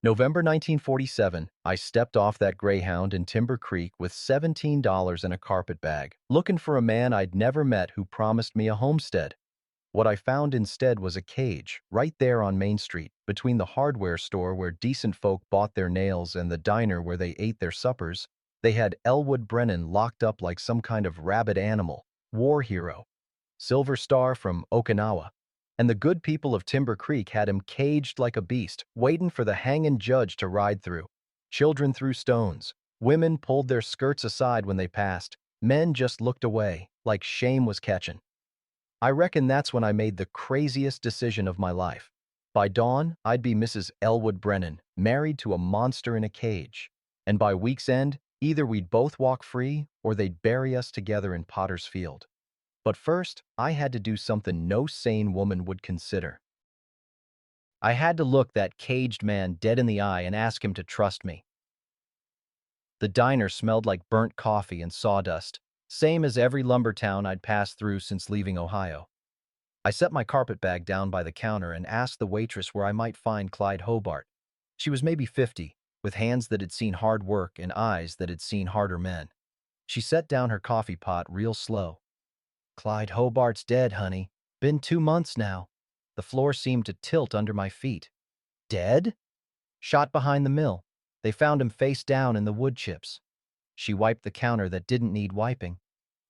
November 1947, I stepped off that Greyhound in Timber Creek with $17 in a carpet bag, looking for a man I'd never met who promised me a homestead. What I found instead was a cage, right there on Main Street, between the hardware store where decent folk bought their nails and the diner where they ate their suppers. They had Elwood Brennan locked up like some kind of rabid animal, war hero, Silver Star from Okinawa. And the good people of Timber Creek had him caged like a beast, waiting for the hanging judge to ride through. Children threw stones. Women pulled their skirts aside when they passed. Men just looked away, like shame was catching. I reckon that's when I made the craziest decision of my life. By dawn, I'd be Mrs. Elwood Brennan, married to a monster in a cage. And by week's end, either we'd both walk free or they'd bury us together in Potter's Field. But first, I had to do something no sane woman would consider. I had to look that caged man dead in the eye and ask him to trust me. The diner smelled like burnt coffee and sawdust, same as every lumber town I'd passed through since leaving Ohio. I set my carpetbag down by the counter and asked the waitress where I might find Clyde Hobart. She was maybe 50, with hands that had seen hard work and eyes that had seen harder men. She set down her coffee pot real slow. "Clyde Hobart's dead, honey. Been 2 months now." The floor seemed to tilt under my feet. "Dead?" "Shot behind the mill. They found him face down in the wood chips." She wiped the counter that didn't need wiping.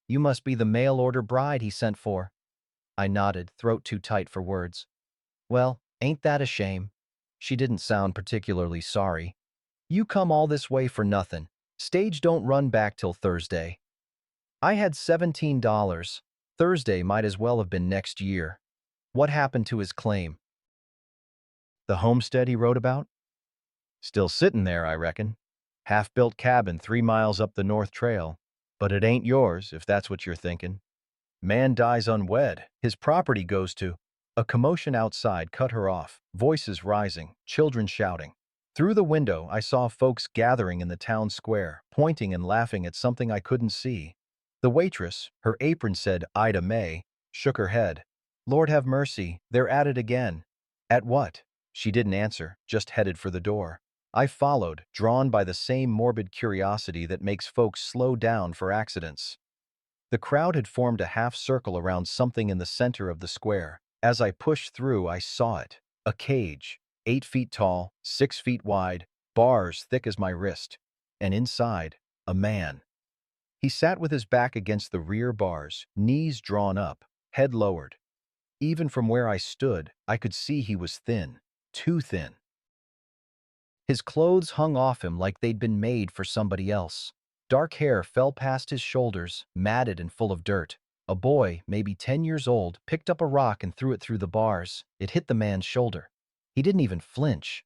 "You must be the mail-order bride he sent for." I nodded, throat too tight for words. "Well, ain't that a shame?" She didn't sound particularly sorry. "You come all this way for nothing. Stage don't run back till Thursday." I had $17. Thursday might as well have been next year. What happened to his claim? The homestead he wrote about? Still sitting there, I reckon. Half-built cabin 3 miles up the North Trail. But it ain't yours, if that's what you're thinking. Man dies unwed. His property goes to... A commotion outside cut her off, voices rising, children shouting. Through the window, I saw folks gathering in the town square, pointing and laughing at something I couldn't see. The waitress, her apron said Ida May, shook her head. "Lord have mercy, they're at it again." "At what?" She didn't answer, just headed for the door. I followed, drawn by the same morbid curiosity that makes folks slow down for accidents. The crowd had formed a half circle around something in the center of the square. As I pushed through, I saw it. A cage, 8 feet tall, 6 feet wide, bars thick as my wrist. And inside, a man. He sat with his back against the rear bars, knees drawn up, head lowered. Even from where I stood, I could see he was thin, too thin. His clothes hung off him like they'd been made for somebody else. Dark hair fell past his shoulders, matted and full of dirt. A boy, maybe 10 years old, picked up a rock and threw it through the bars. It hit the man's shoulder. He didn't even flinch.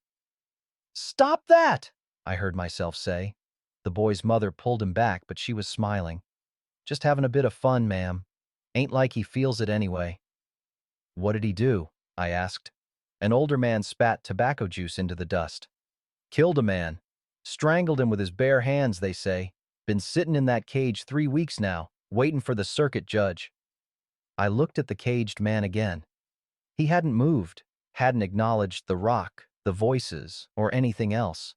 "Stop that!" I heard myself say. The boy's mother pulled him back, but she was smiling. "Just having a bit of fun, ma'am. Ain't like he feels it anyway." "What did he do?" I asked. An older man spat tobacco juice into the dust. "Killed a man. Strangled him with his bare hands, they say. Been sitting in that cage 3 weeks now, waiting for the circuit judge." I looked at the caged man again. He hadn't moved, hadn't acknowledged the rock, the voices, or anything else.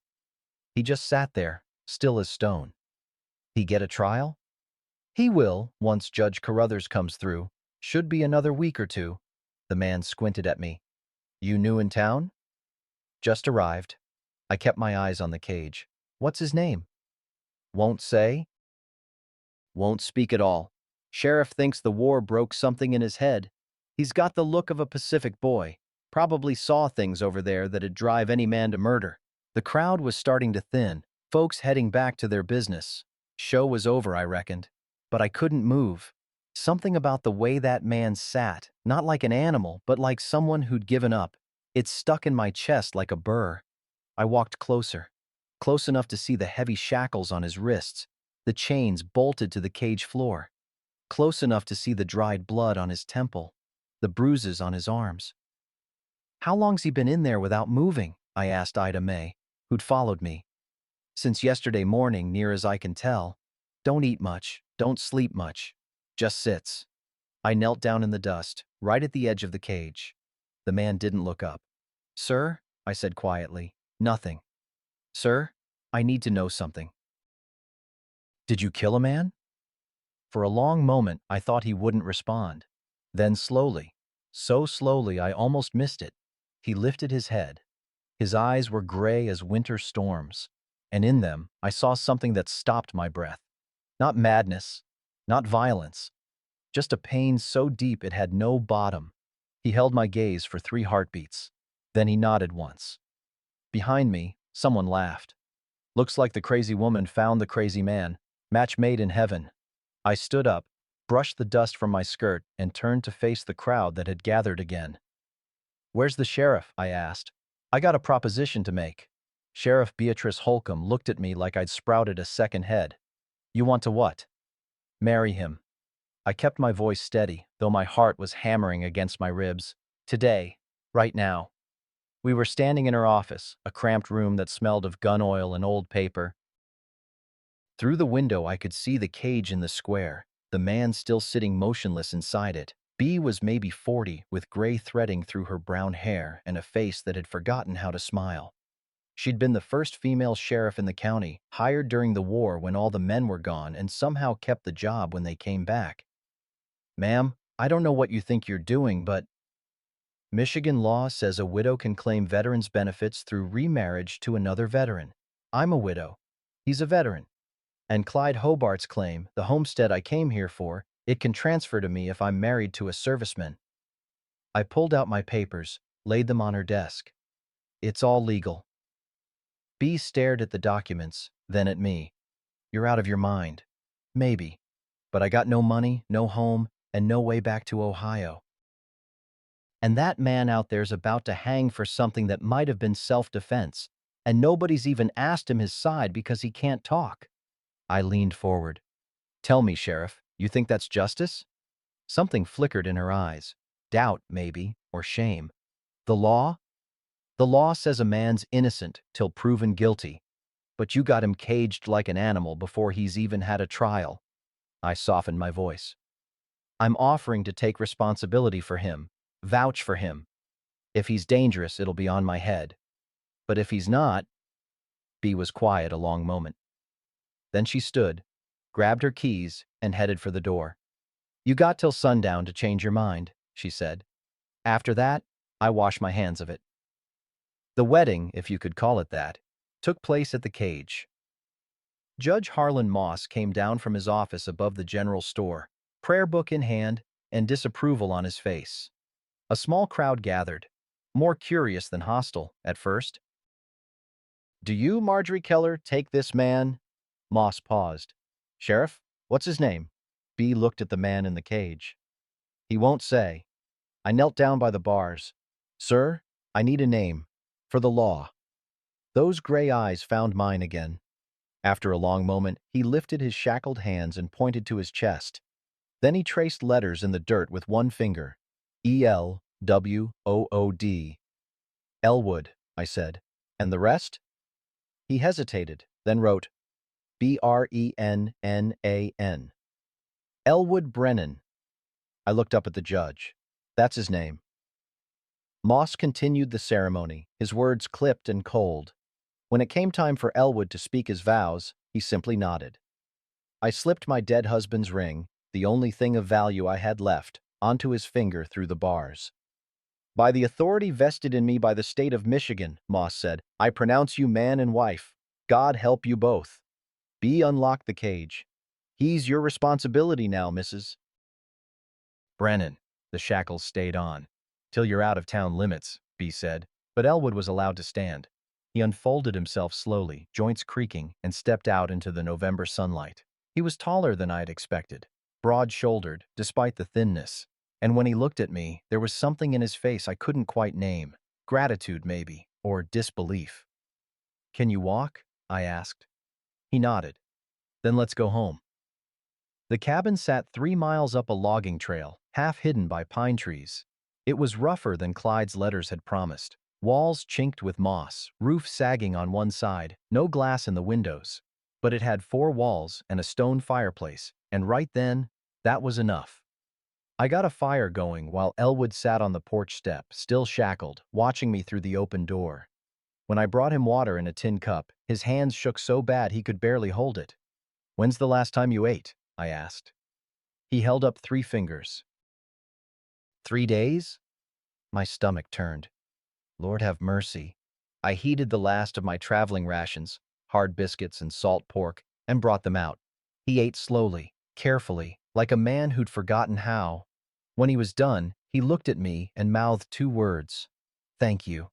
He just sat there, still as stone. He get a trial? He will, once Judge Carruthers comes through. Should be another week or two. The man squinted at me. "You new in town?" "Just arrived." I kept my eyes on the cage. "What's his name?" "Won't say." "Won't speak at all. Sheriff thinks the war broke something in his head. He's got the look of a Pacific boy. Probably saw things over there that'd drive any man to murder." The crowd was starting to thin, folks heading back to their business. Show was over, I reckoned. But I couldn't move. Something about the way that man sat, not like an animal, but like someone who'd given up. It stuck in my chest like a burr. I walked closer, close enough to see the heavy shackles on his wrists, the chains bolted to the cage floor, close enough to see the dried blood on his temple, the bruises on his arms. "How long's he been in there without moving?" I asked Ida May, who'd followed me. "Since yesterday morning, near as I can tell. Don't eat much, don't sleep much. Just sits." I knelt down in the dust, right at the edge of the cage. The man didn't look up. "Sir," I said quietly, Nothing. Sir, I need to know something. Did you kill a man? For a long moment, I thought he wouldn't respond. Then slowly, so slowly I almost missed it, he lifted his head. His eyes were gray as winter storms, and in them I saw something that stopped my breath. Not madness, not violence, just a pain so deep it had no bottom. He held my gaze for 3 heartbeats. Then he nodded once. Behind me, someone laughed. Looks like the crazy woman found the crazy man. Match made in heaven. I stood up, brushed the dust from my skirt, and turned to face the crowd that had gathered again. "Where's the sheriff?" I asked. "I got a proposition to make." Sheriff Beatrice Holcomb looked at me like I'd sprouted a second head. "You want to what?" "Marry him." I kept my voice steady, though my heart was hammering against my ribs. "Today. Right now." We were standing in her office, a cramped room that smelled of gun oil and old paper. Through the window I could see the cage in the square, the man still sitting motionless inside it. Bea was maybe 40, with gray threading through her brown hair and a face that had forgotten how to smile. She'd been the first female sheriff in the county, hired during the war when all the men were gone, and somehow kept the job when they came back. "Ma'am, I don't know what you think you're doing, but Michigan law says a widow can claim veterans' benefits through remarriage to another veteran. I'm a widow. He's a veteran. And Clyde Hobart's claim, the homestead I came here for, it can transfer to me if I'm married to a serviceman." I pulled out my papers, laid them on her desk. "It's all legal." Bea stared at the documents, then at me. "You're out of your mind." "Maybe. But I got no money, no home, and no way back to Ohio. And that man out there's about to hang for something that might have been self-defense, and nobody's even asked him his side because he can't talk." I leaned forward. "Tell me, Sheriff, you think that's justice?" Something flickered in her eyes. Doubt, maybe, or shame. "The law? The law says a man's innocent till proven guilty, but you got him caged like an animal before he's even had a trial." I softened my voice. "I'm offering to take responsibility for him, vouch for him. If he's dangerous, it'll be on my head. But if he's not—" Bea was quiet a long moment. Then she stood, grabbed her keys, and headed for the door. "You got till sundown to change your mind," she said. "After that, I wash my hands of it." The wedding, if you could call it that, took place at the cage. Judge Harlan Moss came down from his office above the general store, prayer book in hand and disapproval on his face. A small crowd gathered, more curious than hostile at first. "Do you, Marjorie Keller, take this man?" Moss paused. "Sheriff, what's his name?" Bea looked at the man in the cage. "He won't say." I knelt down by the bars. "Sir, I need a name. For the law." Those gray eyes found mine again. After a long moment, he lifted his shackled hands and pointed to his chest. Then he traced letters in the dirt with one finger. "E-L-W-O-O-D. Elwood," I said. "And the rest?" He hesitated, then wrote B-R-E-N-N-A-N. "Elwood Brennan." I looked up at the judge. "That's his name." Moss continued the ceremony, his words clipped and cold. When it came time for Elwood to speak his vows, he simply nodded. I slipped my dead husband's ring, the only thing of value I had left, onto his finger through the bars. "By the authority vested in me by the state of Michigan," Moss said, "I pronounce you man and wife. God help you both." Bea unlocked the cage. "He's your responsibility now, Mrs. Brennan." The shackles stayed on. "Till you're out of town limits," Bea said, but Elwood was allowed to stand. He unfolded himself slowly, joints creaking, and stepped out into the November sunlight. He was taller than I had expected, broad-shouldered, despite the thinness. And when he looked at me, there was something in his face I couldn't quite name. Gratitude, maybe, or disbelief. "Can you walk?" I asked. He nodded. "Then let's go home." The cabin sat 3 miles up a logging trail, half hidden by pine trees. It was rougher than Clyde's letters had promised. Walls chinked with moss, roof sagging on one side, no glass in the windows. But it had 4 walls and a stone fireplace, and right then, that was enough. I got a fire going while Elwood sat on the porch step, still shackled, watching me through the open door. When I brought him water in a tin cup, his hands shook so bad he could barely hold it. "When's the last time you ate?" I asked. He held up 3 fingers. 3 days? My stomach turned. Lord have mercy. I heated the last of my traveling rations, hard biscuits and salt pork, and brought them out. He ate slowly, carefully, like a man who'd forgotten how. When he was done, he looked at me and mouthed 2 words. "Thank you."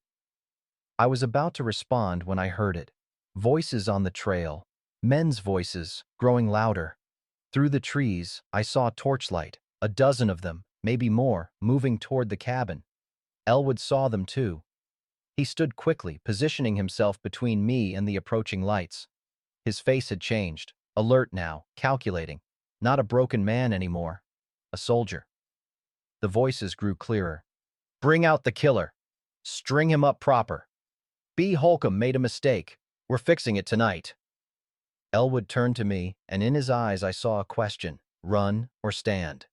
I was about to respond when I heard it. Voices on the trail. Men's voices, growing louder. Through the trees, I saw torchlight, a dozen of them, maybe more, moving toward the cabin. Elwood saw them too. He stood quickly, positioning himself between me and the approaching lights. His face had changed, alert now, calculating. Not a broken man anymore. A soldier. The voices grew clearer. "Bring out the killer. String him up proper. B. Holcomb made a mistake. We're fixing it tonight." Elwood turned to me, and in his eyes I saw a question: run or stand.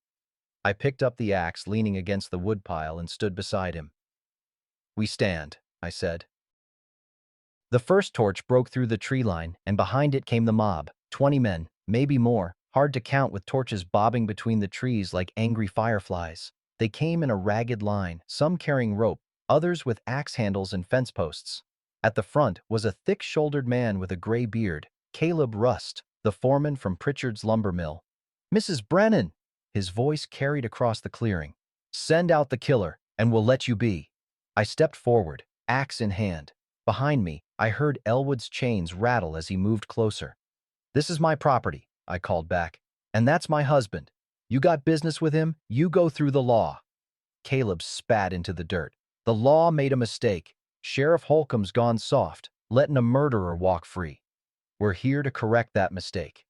I picked up the axe leaning against the woodpile and stood beside him. "We stand," I said. The first torch broke through the tree line, and behind it came the mob. 20 men, maybe more, hard to count with torches bobbing between the trees like angry fireflies. They came in a ragged line, some carrying rope, others with axe handles and fence posts. At the front was a thick-shouldered man with a gray beard, Caleb Rust, the foreman from Pritchard's lumber mill. "Mrs. Brennan!" His voice carried across the clearing. "Send out the killer, and we'll let you be." I stepped forward, axe in hand. Behind me, I heard Elwood's chains rattle as he moved closer. "This is my property," I called back. "And that's my husband. You got business with him, you go through the law." Caleb spat into the dirt. "The law made a mistake. Sheriff Holcomb's gone soft, letting a murderer walk free. We're here to correct that mistake."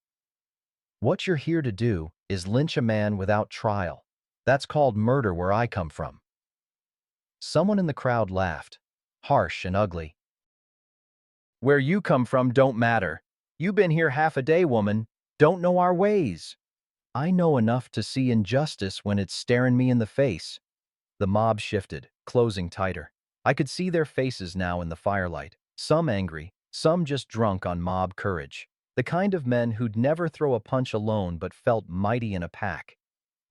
"What you're here to do is lynch a man without trial. That's called murder where I come from." Someone in the crowd laughed, harsh and ugly. "Where you come from don't matter. You been here half a day, woman. Don't know our ways." "I know enough to see injustice when it's staring me in the face." The mob shifted, closing tighter. I could see their faces now in the firelight, some angry, some just drunk on mob courage. The kind of men who'd never throw a punch alone but felt mighty in a pack.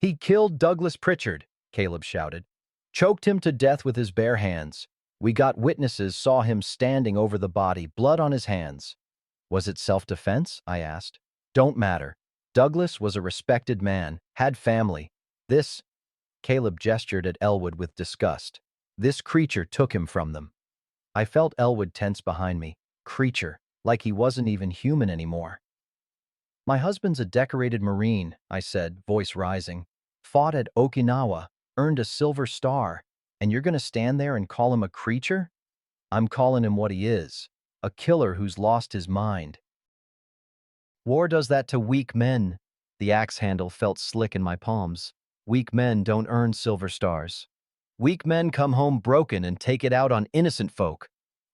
"He killed Douglas Pritchard," Caleb shouted. "Choked him to death with his bare hands. We got witnesses saw him standing over the body, blood on his hands." "Was it self-defense?" I asked. "Don't matter. Douglas was a respected man, had family. This—" Caleb gestured at Elwood with disgust. "This creature took him from them." I felt Elwood tense behind me. Creature, like he wasn't even human anymore. "My husband's a decorated Marine," I said, voice rising. "Fought at Okinawa, earned a Silver Star, and you're gonna stand there and call him a creature?" "I'm calling him what he is, a killer who's lost his mind." "War does that to weak men." The axe handle felt slick in my palms. "Weak men don't earn Silver Stars. Weak men come home broken and take it out on innocent folk."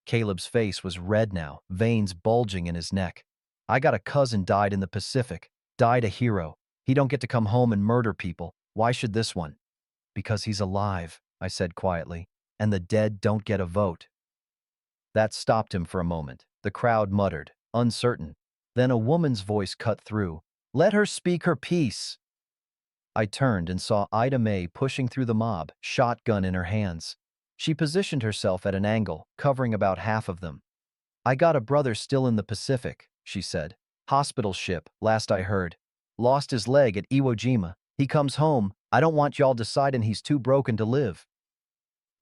Caleb's face was red now, veins bulging in his neck. "I got a cousin died in the Pacific, died a hero. He don't get to come home and murder people. Why should this one?" "Because he's alive," I said quietly, "and the dead don't get a vote." That stopped him for a moment. The crowd muttered, uncertain. Then a woman's voice cut through. "Let her speak her piece." I turned and saw Ida Mae pushing through the mob, shotgun in her hands. She positioned herself at an angle, covering about half of them. "I got a brother still in the Pacific," she said. "Hospital ship, last I heard. Lost his leg at Iwo Jima. He comes home. I don't want y'all deciding he's too broken to live."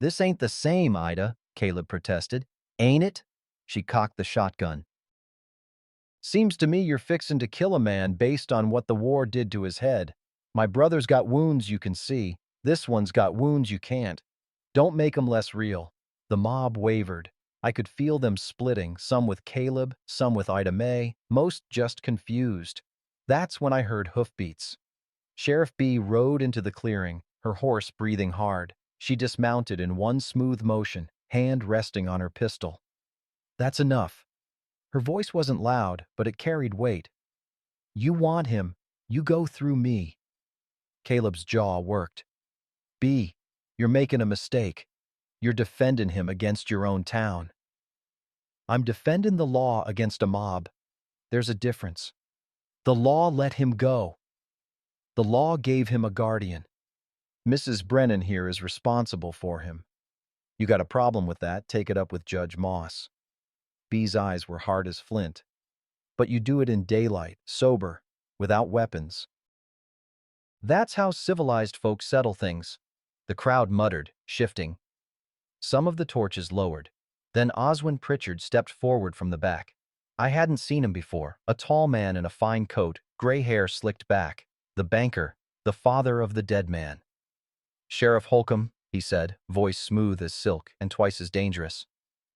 "This ain't the same, Ida," Caleb protested. "Ain't it?" She cocked the shotgun. "Seems to me you're fixin' to kill a man based on what the war did to his head. My brother's got wounds you can see. This one's got wounds you can't. Don't make 'em less real." The mob wavered. I could feel them splitting, some with Caleb, some with Ida Mae, most just confused. That's when I heard hoofbeats. Sheriff B rode into the clearing, her horse breathing hard. She dismounted in one smooth motion, hand resting on her pistol. "That's enough." Her voice wasn't loud, but it carried weight. "You want him. You go through me." Caleb's jaw worked. "B, you're making a mistake. You're defending him against your own town." I'm defending the law against a mob. There's a difference. The law let him go. The law gave him a guardian. Mrs. Brennan here is responsible for him. You got a problem with that, take it up with Judge Moss. B's eyes were hard as flint. But you do it in daylight, sober, without weapons. That's how civilized folks settle things. The crowd muttered, shifting. Some of the torches lowered. Then Oswin Pritchard stepped forward from the back. I hadn't seen him before, a tall man in a fine coat, gray hair slicked back. The banker, the father of the dead man. Sheriff Holcomb, he said, voice smooth as silk and twice as dangerous.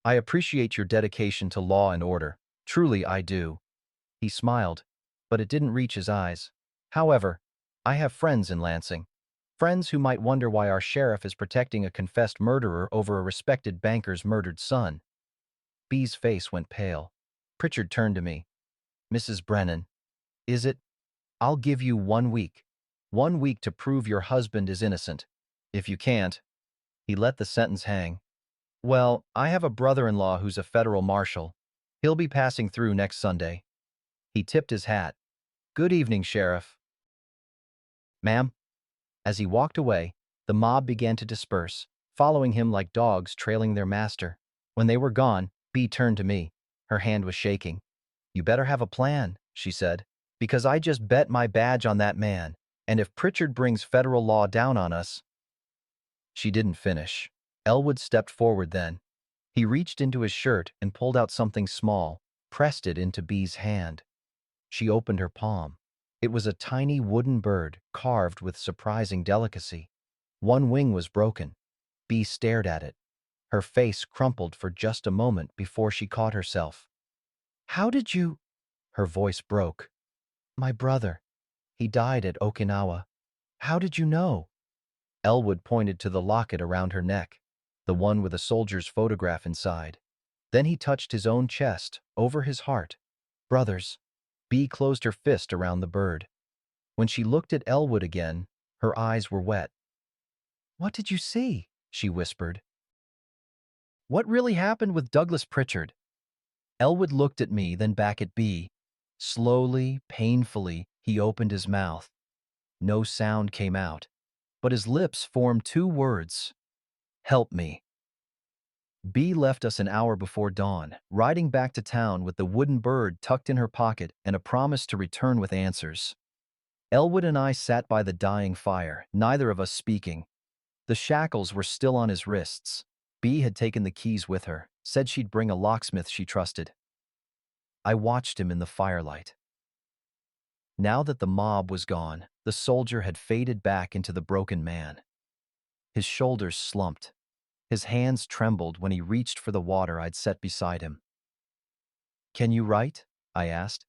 I appreciate your dedication to law and order. Truly I do. He smiled, but it didn't reach his eyes. However, I have friends in Lansing. Friends who might wonder why our sheriff is protecting a confessed murderer over a respected banker's murdered son. B's face went pale. Pritchard turned to me. Mrs. Brennan, is it? I'll give you 1 week. 1 week to prove your husband is innocent. If you can't, he let the sentence hang. Well, I have a brother-in-law who's a federal marshal. He'll be passing through next Sunday. He tipped his hat. Good evening, Sheriff. Ma'am. As he walked away, the mob began to disperse, following him like dogs trailing their master. When they were gone, Bee turned to me. Her hand was shaking. You better have a plan, she said, because I just bet my badge on that man, and if Pritchard brings federal law down on us. She didn't finish. Elwood stepped forward then. He reached into his shirt and pulled out something small, pressed it into Bee's hand. She opened her palm. It was a tiny wooden bird, carved with surprising delicacy. One wing was broken. Bee stared at it. Her face crumpled for just a moment before she caught herself. How did you? Her voice broke. My brother. He died at Okinawa. How did you know? Elwood pointed to the locket around her neck, the one with a soldier's photograph inside. Then he touched his own chest, over his heart. Brothers. Bee closed her fist around the bird. When she looked at Elwood again, her eyes were wet. What did you see? She whispered. What really happened with Douglas Pritchard? Elwood looked at me, then back at Bee. Slowly, painfully, he opened his mouth. No sound came out, but his lips formed 2 words. Help me. Bee left us an hour before dawn, riding back to town with the wooden bird tucked in her pocket and a promise to return with answers. Elwood and I sat by the dying fire, neither of us speaking. The shackles were still on his wrists. Bee had taken the keys with her, said she'd bring a locksmith she trusted. I watched him in the firelight. Now that the mob was gone, the soldier had faded back into the broken man. His shoulders slumped. His hands trembled when he reached for the water I'd set beside him. Can you write? I asked.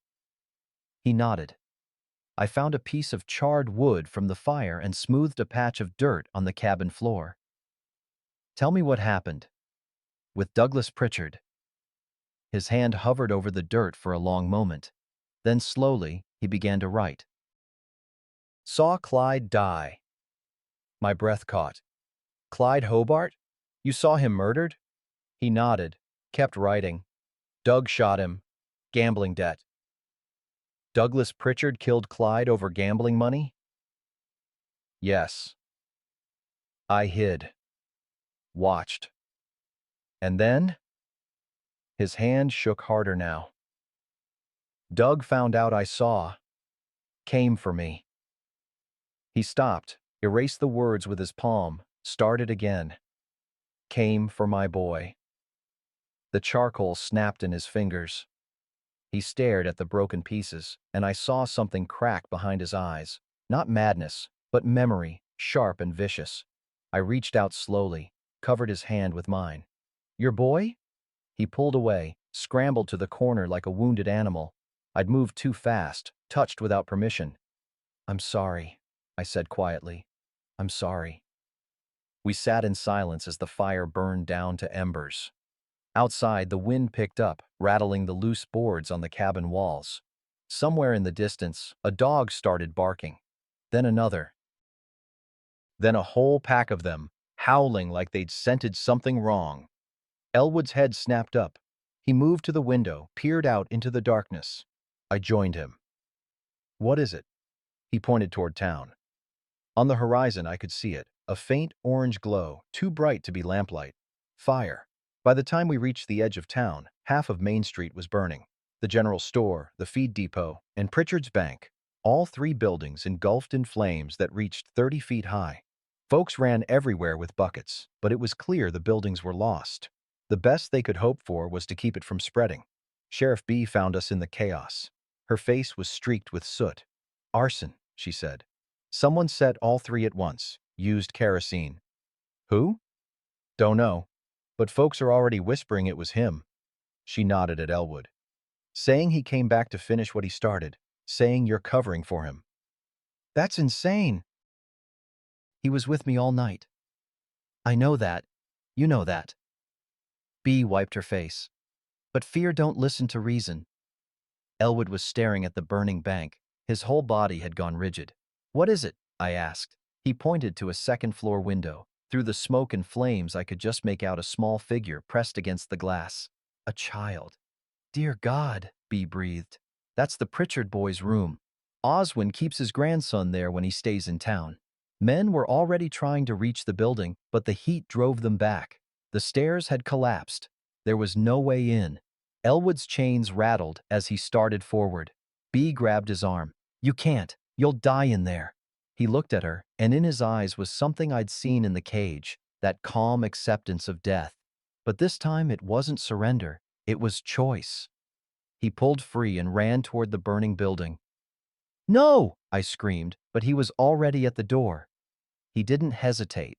He nodded. I found a piece of charred wood from the fire and smoothed a patch of dirt on the cabin floor. Tell me what happened. With Douglas Pritchard. His hand hovered over the dirt for a long moment. Then slowly, he began to write. Saw Clyde die. My breath caught. Clyde Hobart? You saw him murdered? He nodded, kept writing. Doug shot him. Gambling debt. Douglas Pritchard killed Clyde over gambling money? Yes. I hid. Watched. And then? His hand shook harder now. Doug found out I saw. Came for me. He stopped, erased the words with his palm, started again. Came for my boy. The charcoal snapped in his fingers. He stared at the broken pieces, and I saw something crack behind his eyes. Not madness, but memory, sharp and vicious. I reached out slowly, covered his hand with mine. Your boy? He pulled away, scrambled to the corner like a wounded animal. I'd moved too fast, touched without permission. I'm sorry, I said quietly. I'm sorry. We sat in silence as the fire burned down to embers. Outside, the wind picked up, rattling the loose boards on the cabin walls. Somewhere in the distance, a dog started barking. Then another. Then a whole pack of them, howling like they'd scented something wrong. Elwood's head snapped up. He moved to the window, peered out into the darkness. I joined him. What is it? He pointed toward town. On the horizon, I could see it, a faint orange glow, too bright to be lamplight. Fire. By the time we reached the edge of town, half of Main Street was burning. The general store, the feed depot, and Pritchard's Bank, all three buildings engulfed in flames that reached 30 feet high. Folks ran everywhere with buckets, but it was clear the buildings were lost. The best they could hope for was to keep it from spreading. Sheriff B found us in the chaos. Her face was streaked with soot. Arson, she said. Someone set all three at once, used kerosene. Who? Don't know, but folks are already whispering it was him. She nodded at Elwood. Saying he came back to finish what he started, saying you're covering for him. That's insane. He was with me all night. I know that. You know that. B wiped her face. But fear don't listen to reason. Elwood was staring at the burning bank. His whole body had gone rigid. What is it? I asked. He pointed to a second-floor window. Through the smoke and flames, I could just make out a small figure pressed against the glass. A child. Dear God, B breathed. That's the Pritchard boy's room. Oswin keeps his grandson there when he stays in town. Men were already trying to reach the building, but the heat drove them back. The stairs had collapsed. There was no way in. Elwood's chains rattled as he started forward. B grabbed his arm. You can't. You'll die in there. He looked at her, and in his eyes was something I'd seen in the cage, that calm acceptance of death. But this time it wasn't surrender. It was choice. He pulled free and ran toward the burning building. No! I screamed, but he was already at the door. He didn't hesitate.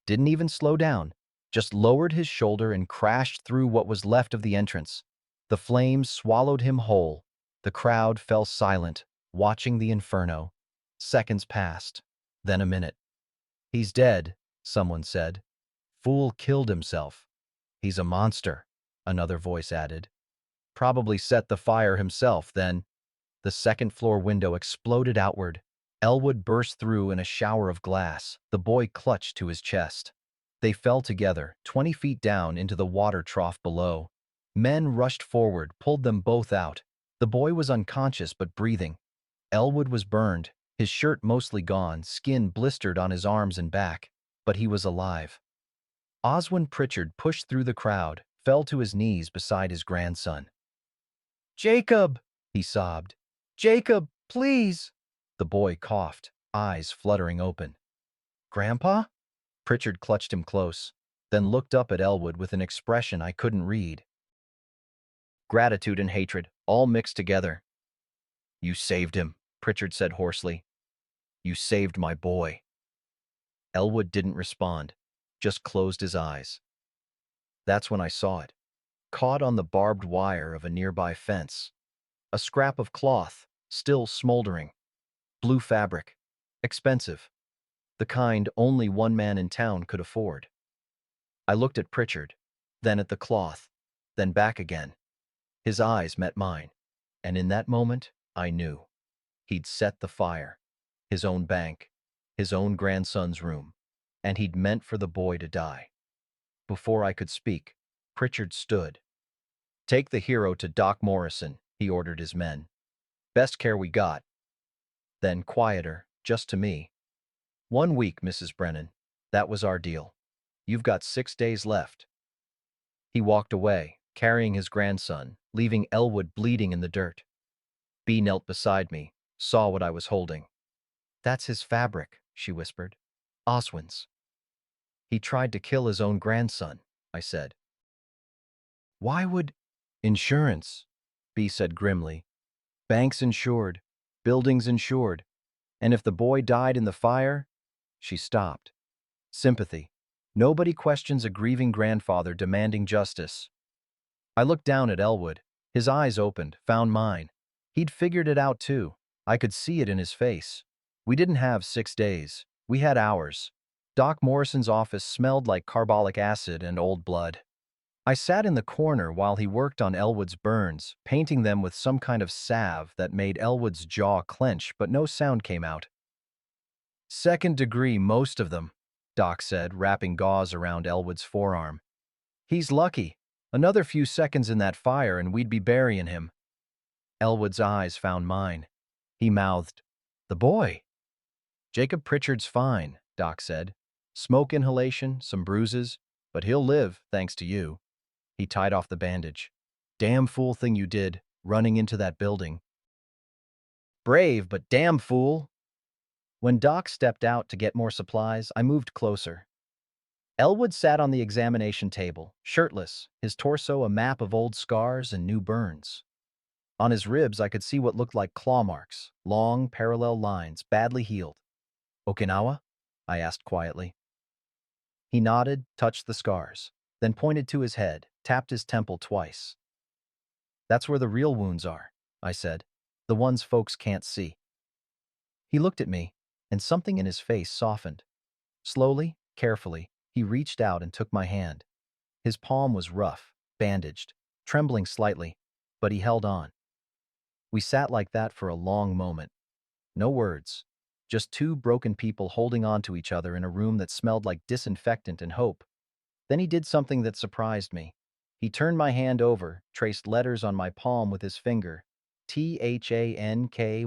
Didn't even slow down, just lowered his shoulder and crashed through what was left of the entrance. The flames swallowed him whole. The crowd fell silent, watching the inferno. Seconds passed, then a minute. He's dead, someone said. Fool killed himself. He's a monster, another voice added. Probably set the fire himself, then. The second-floor window exploded outward. Elwood burst through in a shower of glass. The boy clutched to his chest. They fell together, 20 feet down into the water trough below. Men rushed forward, pulled them both out. The boy was unconscious but breathing. Elwood was burned, his shirt mostly gone, skin blistered on his arms and back, but he was alive. Oswin Pritchard pushed through the crowd, fell to his knees beside his grandson. Jacob, he sobbed. Jacob, please. The boy coughed, eyes fluttering open. Grandpa? Pritchard clutched him close, then looked up at Elwood with an expression I couldn't read. Gratitude and hatred, all mixed together. You saved him, Pritchard said hoarsely. You saved my boy. Elwood didn't respond, just closed his eyes. That's when I saw it, caught on the barbed wire of a nearby fence. A scrap of cloth, still smoldering. Blue fabric. Expensive. The kind only one man in town could afford. I looked at Pritchard, then at the cloth, then back again. His eyes met mine, and in that moment, I knew. He'd set the fire. His own bank, his own grandson's room, and he'd meant for the boy to die. Before I could speak, Pritchard stood. Take the hero to Doc Morrison, he ordered his men. Best care we got. Then quieter, just to me. 1 week, Mrs. Brennan. That was our deal. You've got 6 days left. He walked away, carrying his grandson, leaving Elwood bleeding in the dirt. Bee knelt beside me, saw what I was holding. That's his fabric, she whispered. Oswin's. He tried to kill his own grandson, I said. Why would... Insurance, Bee said grimly. Banks insured, buildings insured, and if the boy died in the fire... She stopped. Sympathy. Nobody questions a grieving grandfather demanding justice. I looked down at Elwood. His eyes opened, found mine. He'd figured it out too. I could see it in his face. We didn't have 6 days. We had hours. Doc Morrison's office smelled like carbolic acid and old blood. I sat in the corner while he worked on Elwood's burns, painting them with some kind of salve that made Elwood's jaw clench, but no sound came out. 2nd degree, most of them, Doc said, wrapping gauze around Elwood's forearm. He's lucky. Another few seconds in that fire and we'd be burying him. Elwood's eyes found mine. He mouthed, "The boy." "Jacob Pritchard's fine," Doc said. "Smoke inhalation, some bruises, but he'll live, thanks to you." He tied off the bandage. "Damn fool thing you did, running into that building." "Brave, but damn fool." When Doc stepped out to get more supplies, I moved closer. Elwood sat on the examination table, shirtless, his torso a map of old scars and new burns. On his ribs, I could see what looked like claw marks, long, parallel lines, badly healed. "Okinawa?" I asked quietly. He nodded, touched the scars, then pointed to his head, tapped his temple twice. "That's where the real wounds are," I said. "The ones folks can't see." He looked at me, and something in his face softened. Slowly, carefully, he reached out and took my hand. His palm was rough, bandaged, trembling slightly, but he held on. We sat like that for a long moment. No words, just two broken people holding on to each other in a room that smelled like disinfectant and hope. Then he did something that surprised me. He turned my hand over, traced letters on my palm with his finger. THANKYOU.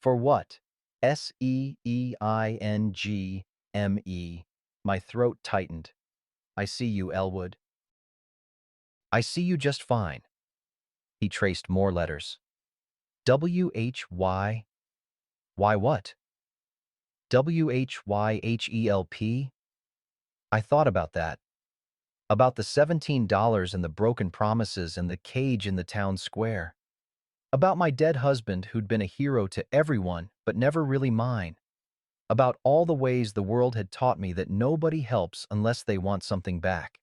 "For what?" SEEINGME. My throat tightened. "I see you, Elwood. I see you just fine." He traced more letters. WHY. Why what? WHYHELP? I thought about that. About the $17 and the broken promises and the cage in the town square. About my dead husband who'd been a hero to everyone but never really mine. About all the ways the world had taught me that nobody helps unless they want something back.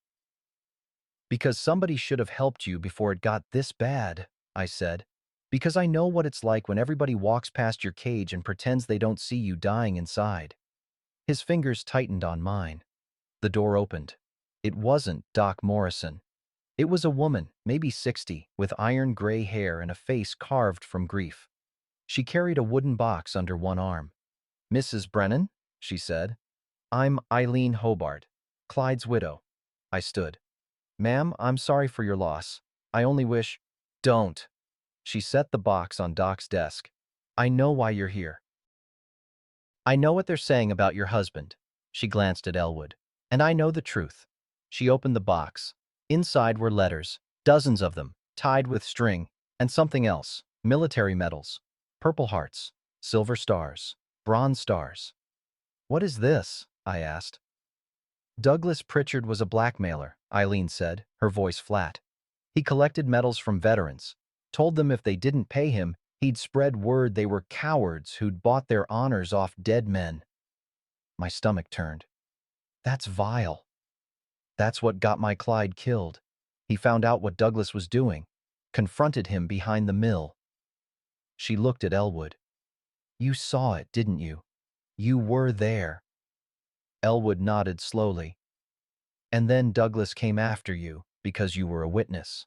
"Because somebody should have helped you before it got this bad," I said. "Because I know what it's like when everybody walks past your cage and pretends they don't see you dying inside." His fingers tightened on mine. The door opened. It wasn't Doc Morrison. It was a woman, maybe 60, with iron gray hair and a face carved from grief. She carried a wooden box under one arm. "Mrs. Brennan?" she said. "I'm Eileen Hobart, Clyde's widow." I stood. "Ma'am, I'm sorry for your loss. I only wish—" "Don't." She set the box on Doc's desk. "I know why you're here. I know what they're saying about your husband." She glanced at Elwood. "And I know the truth." She opened the box. Inside were letters, dozens of them, tied with string, and something else, military medals, Purple Hearts, silver stars, bronze stars. "What is this?" I asked. "Douglas Pritchard was a blackmailer," Eileen said, her voice flat. "He collected medals from veterans, told them if they didn't pay him, he'd spread word they were cowards who'd bought their honors off dead men." My stomach turned. That's vile. That's what got my Clyde killed. He found out what Douglas was doing, confronted him behind the mill. She looked at Elwood. "You saw it, didn't you? You were there." Elwood nodded slowly. "And then Douglas came after you because you were a witness."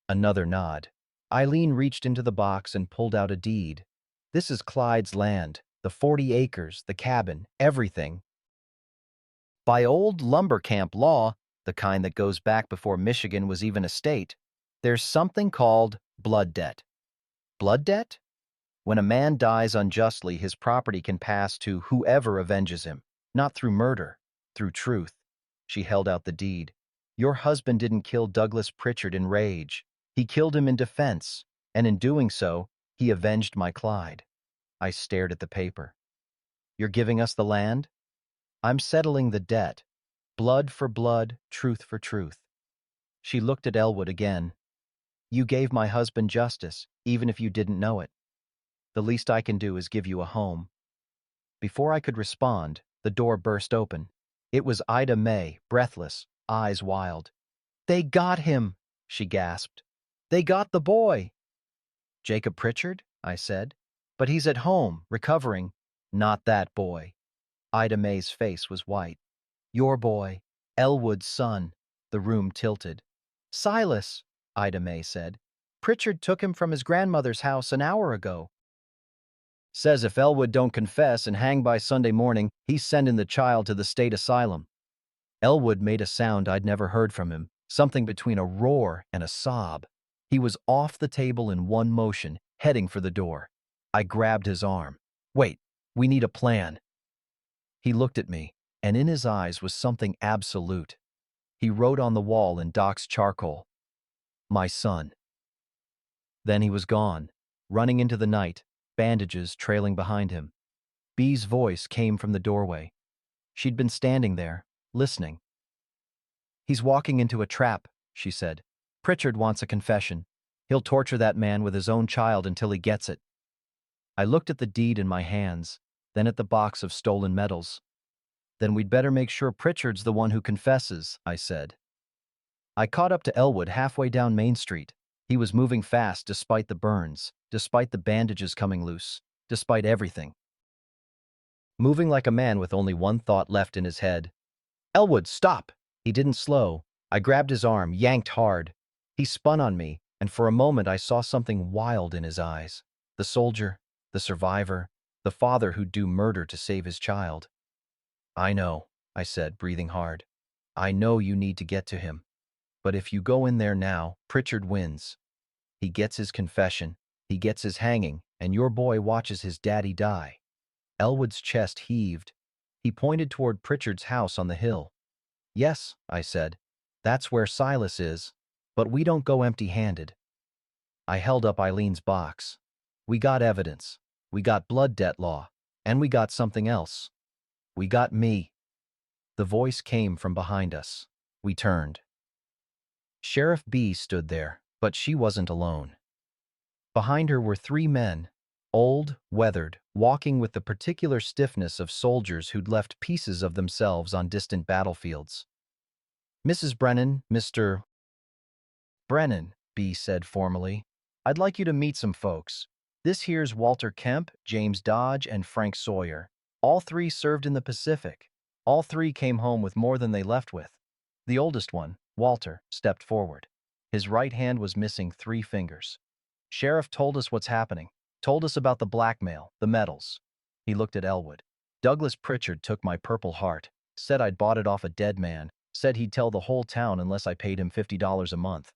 Another nod. Eileen reached into the box and pulled out a deed. "This is Clyde's land, the 40 acres, the cabin, everything. By old lumber camp law, the kind that goes back before Michigan was even a state, there's something called blood debt." "Blood debt?" "When a man dies unjustly, his property can pass to whoever avenges him, not through murder, through truth." She held out the deed. "Your husband didn't kill Douglas Pritchard in rage. He killed him in defense, and in doing so, he avenged my Clyde." I stared at the paper. "You're giving us the land?" "I'm settling the debt. Blood for blood, truth for truth." She looked at Elwood again. "You gave my husband justice, even if you didn't know it. The least I can do is give you a home." Before I could respond, the door burst open. It was Ida May, breathless, eyes wild. "They got him!" she gasped. "They got the boy!" "Jacob Pritchard?" I said. "But he's at home, recovering." "Not that boy." Ida May's face was white. "Your boy, Elwood's son." The room tilted. "Silas," Ida May said. "Pritchard took him from his grandmother's house an hour ago. Says if Elwood don't confess and hang by Sunday morning, he's sending the child to the state asylum." Elwood made a sound I'd never heard from him, something between a roar and a sob. He was off the table in one motion, heading for the door. I grabbed his arm. "Wait, we need a plan." He looked at me, and in his eyes was something absolute. He wrote on the wall in Doc's charcoal, "My son." Then he was gone, running into the night, bandages trailing behind him. Bee's voice came from the doorway. She'd been standing there, listening. "He's walking into a trap," she said. "Pritchard wants a confession. He'll torture that man with his own child until he gets it." I looked at the deed in my hands, then at the box of stolen medals. "Then we'd better make sure Pritchard's the one who confesses," I said. I caught up to Elwood halfway down Main Street. He was moving fast despite the burns, despite the bandages coming loose, despite everything. Moving like a man with only one thought left in his head. "Elwood, stop!" He didn't slow. I grabbed his arm, yanked hard. He spun on me, and for a moment I saw something wild in his eyes. The soldier, the survivor, the father who'd do murder to save his child. "I know," I said, breathing hard. "I know you need to get to him. But if you go in there now, Pritchard wins. He gets his confession, he gets his hanging, and your boy watches his daddy die." Elwood's chest heaved. He pointed toward Pritchard's house on the hill. "Yes," I said, "that's where Silas is. But we don't go empty-handed." I held up Eileen's box. "We got evidence. We got blood debt law. And we got something else. We got me." The voice came from behind us. We turned. Sheriff B stood there, but she wasn't alone. Behind her were three men, old, weathered, walking with the particular stiffness of soldiers who'd left pieces of themselves on distant battlefields. "Mrs. Brennan, Mr. Brennan," B said formally, "I'd like you to meet some folks. This here's Walter Kemp, James Dodge, and Frank Sawyer. All three served in the Pacific. All three came home with more than they left with." The oldest one, Walter, stepped forward. His right hand was missing 3 fingers. "Sheriff told us what's happening. Told us about the blackmail, the medals." He looked at Elwood. "Douglas Pritchard took my Purple Heart. Said I'd bought it off a dead man. Said he'd tell the whole town unless I paid him $50 a month.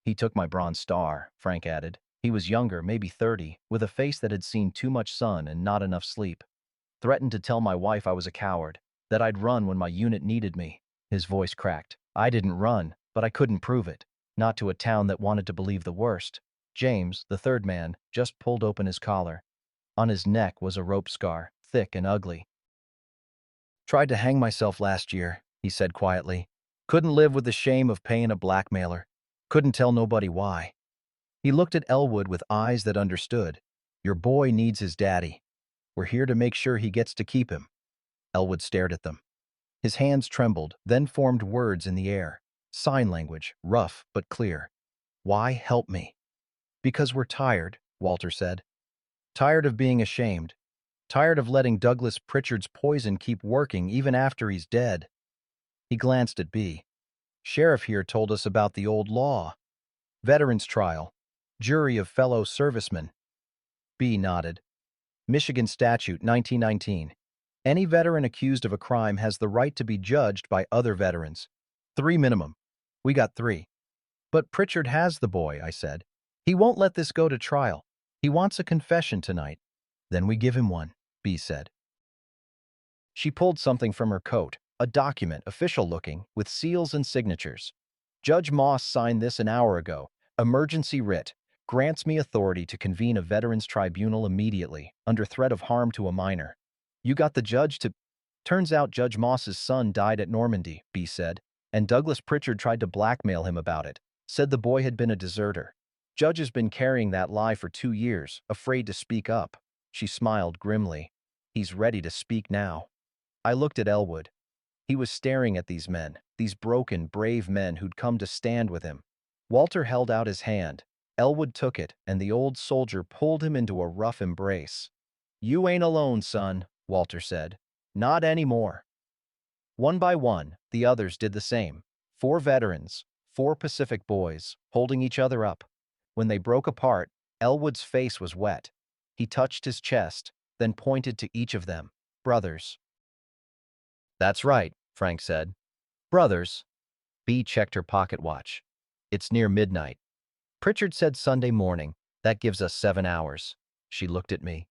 He took my Bronze Star," Frank added. "He was younger, maybe 30, with a face that had seen too much sun and not enough sleep. Threatened to tell my wife I was a coward, that I'd run when my unit needed me." His voice cracked. "I didn't run, but I couldn't prove it. Not to a town that wanted to believe the worst." James, the third man, just pulled open his collar. On his neck was a rope scar, thick and ugly. "Tried to hang myself last year," he said quietly. "Couldn't live with the shame of paying a blackmailer. Couldn't tell nobody why." He looked at Elwood with eyes that understood. "Your boy needs his daddy. We're here to make sure he gets to keep him." Elwood stared at them. His hands trembled, then formed words in the air. Sign language, rough but clear. "Why help me?" "Because we're tired," Walter said. "Tired of being ashamed. Tired of letting Douglas Pritchard's poison keep working even after he's dead." He glanced at B. "Sheriff here told us about the old law. Veterans trial. Jury of fellow servicemen." B nodded. "Michigan Statute, 1919. Any veteran accused of a crime has the right to be judged by other veterans. 3 minimum. We got 3. "But Pritchard has the boy," I said. "He won't let this go to trial. He wants a confession tonight." "Then we give him one," B said. She pulled something from her coat, a document, official-looking, with seals and signatures. "Judge Moss signed this an hour ago. Emergency writ. Grants me authority to convene a veterans tribunal immediately, under threat of harm to a minor. You got the judge to—" "Turns out Judge Moss's son died at Normandy," B said, "and Douglas Pritchard tried to blackmail him about it. Said the boy had been a deserter. Judge has been carrying that lie for 2 years, afraid to speak up." She smiled grimly. "He's ready to speak now." I looked at Elwood. He was staring at these men, these broken, brave men who'd come to stand with him. Walter held out his hand. Elwood took it, and the old soldier pulled him into a rough embrace. "You ain't alone, son," Walter said. "Not anymore." One by one, the others did the same. 4 veterans, 4 Pacific boys, holding each other up. When they broke apart, Elwood's face was wet. He touched his chest, then pointed to each of them. "Brothers." "That's right," Frank said. "Brothers." Bea checked her pocket watch. It's near midnight. Pritchard said Sunday morning. That gives us 7 hours. She looked at me.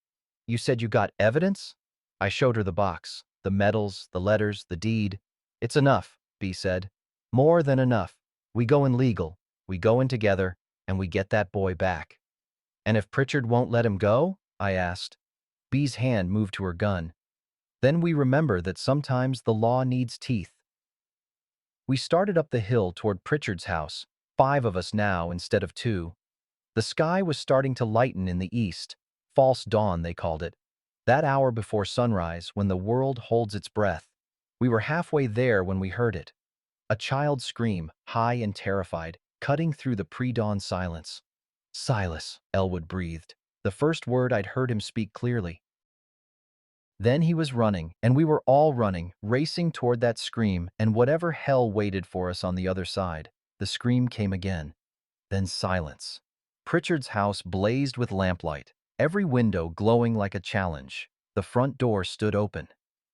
You said you got evidence? I showed her the box, the medals, the letters, the deed. It's enough, Bea said. More than enough. We go in legal. We go in together, and we get that boy back. And if Pritchard won't let him go? I asked. Bea's hand moved to her gun. Then we remember that sometimes the law needs teeth. We started up the hill toward Pritchard's house, 5 of us now instead of 2. The sky was starting to lighten in the east. False dawn, they called it. That hour before sunrise, when the world holds its breath. We were halfway there when we heard it. A child's scream, high and terrified, cutting through the pre-dawn silence. Silas, Elwood breathed. The first word I'd heard him speak clearly. Then he was running, and we were all running, racing toward that scream, and whatever hell waited for us on the other side. The scream came again. Then silence. Pritchard's house blazed with lamplight, every window glowing like a challenge. The front door stood open.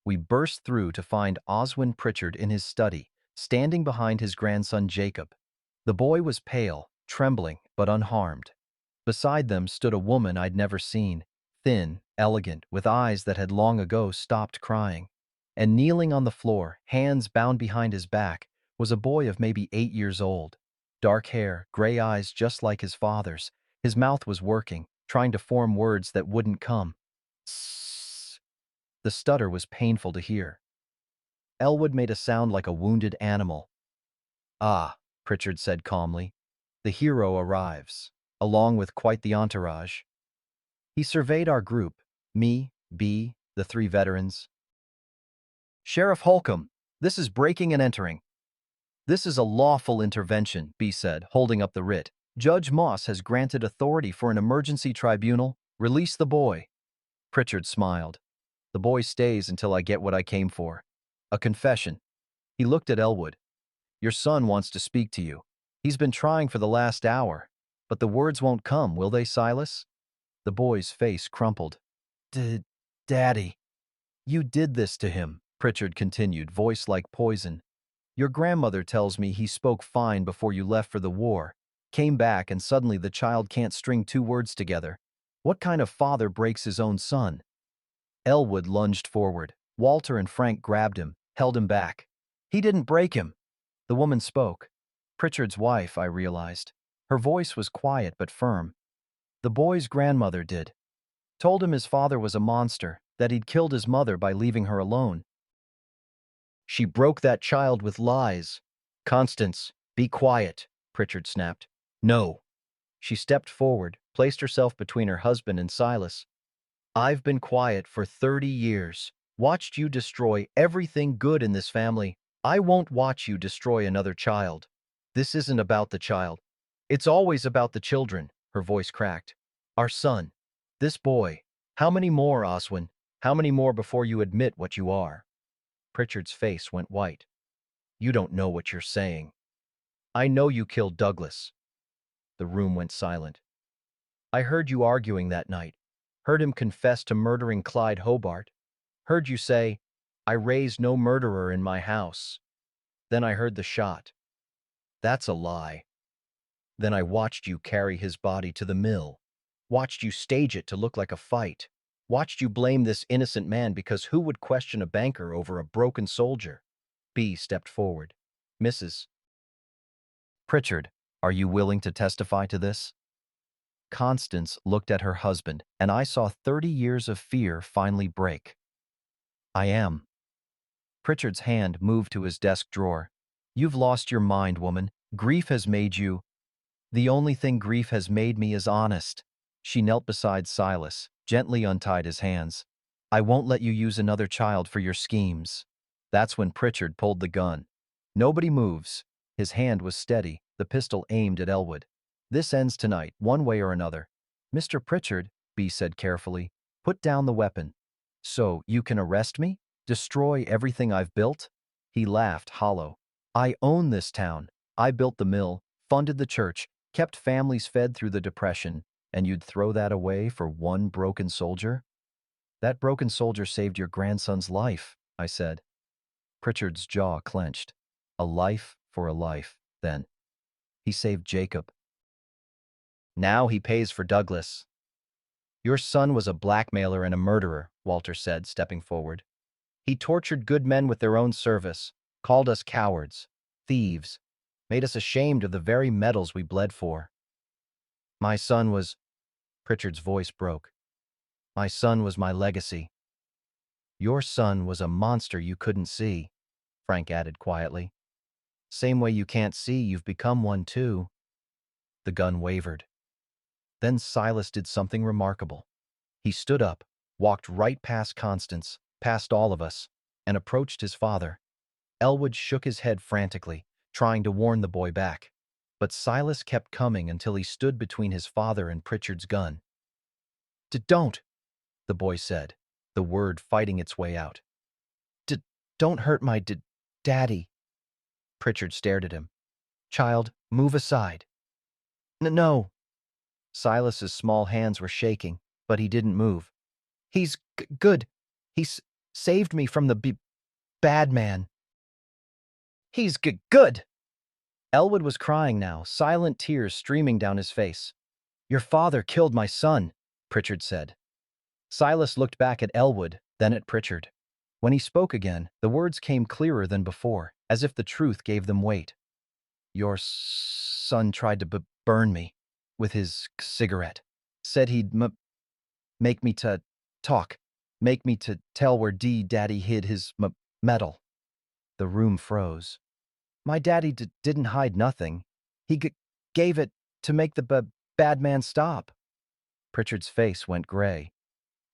We burst through to find Oswin Pritchard in his study, standing behind his grandson Jacob. The boy was pale, trembling, but unharmed. Beside them stood a woman I'd never seen, thin, elegant, with eyes that had long ago stopped crying. And kneeling on the floor, hands bound behind his back, was a boy of maybe 8 years old. Dark hair, gray eyes just like his father's. His mouth was working, trying to form words that wouldn't come. Sss. The stutter was painful to hear. Elwood made a sound like a wounded animal. Ah, Pritchard said calmly. The hero arrives, along with quite the entourage. He surveyed our group, me, Bea, the 3 veterans. Sheriff Holcomb, this is breaking and entering. This is a lawful intervention, Bea said, holding up the writ. Judge Moss has granted authority for an emergency tribunal. Release the boy. Pritchard smiled. The boy stays until I get what I came for. A confession. He looked at Elwood. Your son wants to speak to you. He's been trying for the last hour. But the words won't come, will they, Silas? The boy's face crumpled. Daddy. You did this to him, Pritchard continued, voice like poison. Your grandmother tells me he spoke fine before you left for the war. Came back and suddenly the child can't string 2 words together. What kind of father breaks his own son? Elwood lunged forward. Walter and Frank grabbed him, held him back. He didn't break him. The woman spoke. Pritchard's wife, I realized. Her voice was quiet but firm. The boy's grandmother did. Told him his father was a monster, that he'd killed his mother by leaving her alone. She broke that child with lies. Constance, be quiet, Pritchard snapped. No. She stepped forward, placed herself between her husband and Silas. I've been quiet for 30 years, watched you destroy everything good in this family. I won't watch you destroy another child. This isn't about the child. It's always about the children, her voice cracked. Our son. This boy. How many more, Oswin? How many more before you admit what you are? Pritchard's face went white. You don't know what you're saying. I know you killed Douglas. The room went silent. I heard you arguing that night. Heard him confess to murdering Clyde Hobart. Heard you say, I raised no murderer in my house. Then I heard the shot. That's a lie. Then I watched you carry his body to the mill. Watched you stage it to look like a fight. Watched you blame this innocent man because who would question a banker over a broken soldier? Bea stepped forward. Mrs. Pritchard, are you willing to testify to this? Constance looked at her husband, and I saw 30 years of fear finally break. I am. Pritchard's hand moved to his desk drawer. You've lost your mind, woman. Grief has made you. The only thing grief has made me is honest. She knelt beside Silas, gently untied his hands. I won't let you use another child for your schemes. That's when Pritchard pulled the gun. Nobody moves. His hand was steady, the pistol aimed at Elwood. This ends tonight, one way or another. Mr. Pritchard, Bea said carefully, put down the weapon. So, you can arrest me? Destroy everything I've built? He laughed hollow. I own this town. I built the mill, funded the church, kept families fed through the Depression, and you'd throw that away for one broken soldier? That broken soldier saved your grandson's life, I said. Pritchard's jaw clenched. A life for a life, then. He saved Jacob. Now he pays for Douglas. Your son was a blackmailer and a murderer, Walter said, stepping forward. He tortured good men with their own service, called us cowards, thieves, made us ashamed of the very medals we bled for. My son was— Pritchard's voice broke. My son was my legacy. Your son was a monster you couldn't see, Frank added quietly. Same way you can't see you've become one too. The gun wavered. Then Silas did something remarkable. He stood up, walked right past Constance, past all of us, and approached his father. Elwood shook his head frantically, trying to warn the boy back. But Silas kept coming until he stood between his father and Pritchard's gun. Don't, the boy said, the word fighting its way out. Don't hurt my daddy. Pritchard stared at him. Child, move aside. No. Silas's small hands were shaking, but he didn't move. He's good. He's saved me from the bad man. He's good. Elwood was crying now, silent tears streaming down his face. Your father killed my son, Pritchard said. Silas looked back at Elwood, then at Pritchard. When he spoke again, the words came clearer than before, as if the truth gave them weight. Your son tried to burn me with his cigarette. Said he'd make me to talk, make me to tell where Daddy hid his medal. The room froze. My daddy didn't hide nothing. He gave it to make the bad man stop. Pritchard's face went gray.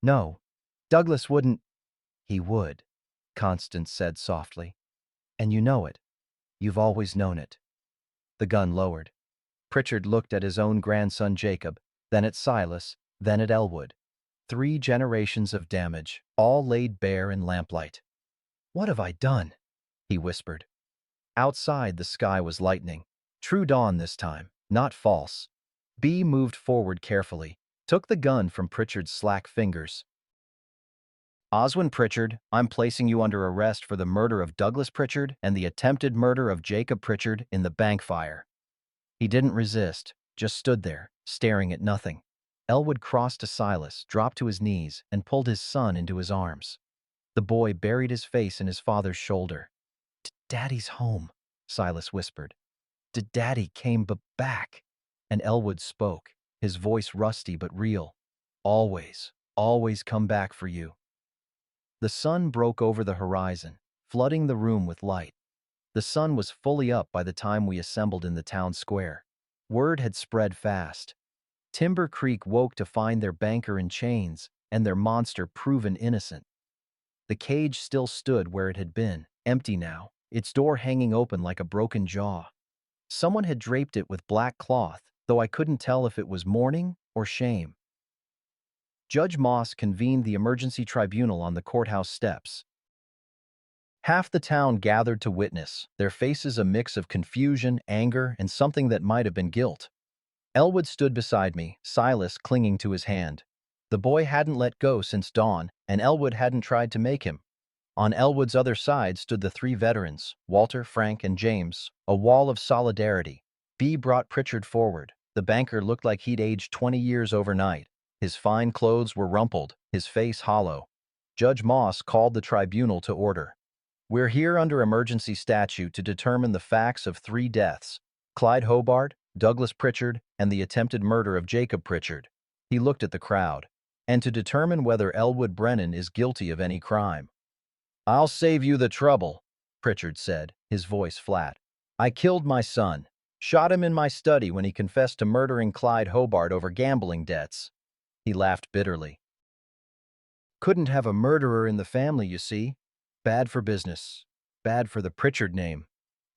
No, Douglas wouldn't. He would, Constance said softly. And you know it. You've always known it. The gun lowered. Pritchard looked at his own grandson Jacob, then at Silas, then at Elwood. 3 generations of damage, all laid bare in lamplight. What have I done? He whispered. Outside, the sky was lightening. True dawn this time, not false. B moved forward carefully, took the gun from Pritchard's slack fingers. Oswin Pritchard, I'm placing you under arrest for the murder of Douglas Pritchard and the attempted murder of Jacob Pritchard in the bank fire. He didn't resist, just stood there, staring at nothing. Elwood crossed to Silas, dropped to his knees, and pulled his son into his arms. The boy buried his face in his father's shoulder. Daddy's home, Silas whispered. Daddy came back. And Elwood spoke, his voice rusty but real. Always, always come back for you. The sun broke over the horizon, flooding the room with light. The sun was fully up by the time we assembled in the town square. Word had spread fast. Timber Creek woke to find their banker in chains and their monster proven innocent. The cage still stood where it had been, empty now, its door hanging open like a broken jaw. Someone had draped it with black cloth, though I couldn't tell if it was mourning or shame. Judge Moss convened the emergency tribunal on the courthouse steps. Half the town gathered to witness, their faces a mix of confusion, anger, and something that might have been guilt. Elwood stood beside me, Silas clinging to his hand. The boy hadn't let go since dawn, and Elwood hadn't tried to make him. On Elwood's other side stood the 3 veterans, Walter, Frank, and James, a wall of solidarity. B brought Pritchard forward. The banker looked like he'd aged 20 years overnight. His fine clothes were rumpled, his face hollow. Judge Moss called the tribunal to order. We're here under emergency statute to determine the facts of 3 deaths: Clyde Hobart, Douglas Pritchard, and the attempted murder of Jacob Pritchard. He looked at the crowd. And to determine whether Elwood Brennan is guilty of any crime. I'll save you the trouble, Pritchard said, his voice flat. I killed my son, shot him in my study when he confessed to murdering Clyde Hobart over gambling debts. He laughed bitterly. Couldn't have a murderer in the family, you see. Bad for business. Bad for the Pritchard name.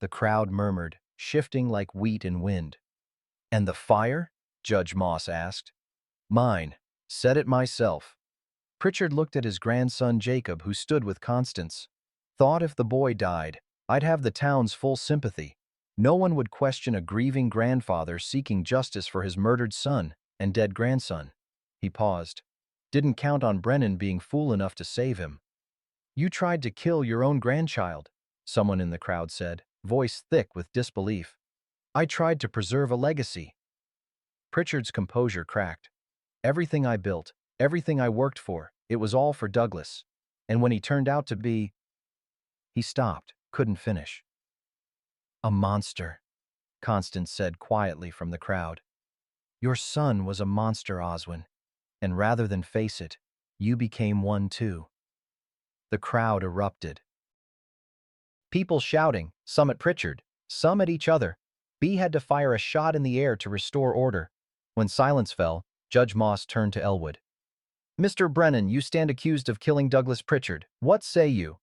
The crowd murmured, shifting like wheat in wind. And the fire? Judge Moss asked. Mine. Said it myself. Pritchard looked at his grandson Jacob, who stood with Constance. Thought if the boy died, I'd have the town's full sympathy. No one would question a grieving grandfather seeking justice for his murdered son and dead grandson. He paused. Didn't count on Brennan being fool enough to save him. You tried to kill your own grandchild, someone in the crowd said. voice thick with disbelief. I tried to preserve a legacy. Pritchard's composure cracked. Everything I built, everything I worked for, it was all for Douglas. And when he turned out to be… He stopped, couldn't finish. A monster, Constance said quietly from the crowd. Your son was a monster, Oswin, and rather than face it, you became one too. The crowd erupted. People shouting, some at Pritchard, some at each other. B had to fire a shot in the air to restore order. When silence fell, Judge Moss turned to Elwood. Mr. Brennan, you stand accused of killing Douglas Pritchard. What say you?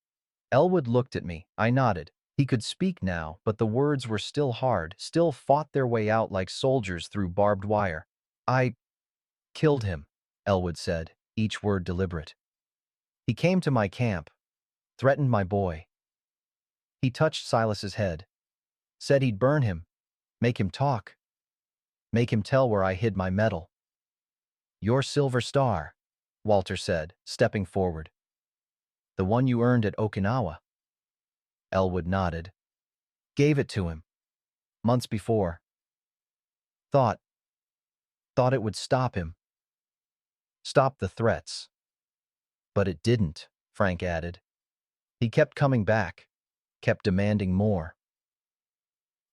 Elwood looked at me. I nodded. He could speak now, but the words were still hard, still fought their way out like soldiers through barbed wire. I killed him, Elwood said, each word deliberate. He came to my camp, threatened my boy. He touched Silas's head, said he'd burn him, make him talk, make him tell where I hid my medal. Your silver star, Walter said, stepping forward. The one you earned at Okinawa. Elwood nodded. Gave it to him. Months before. Thought it would stop him. Stop the threats. But it didn't, Frank added. He kept coming back, kept demanding more.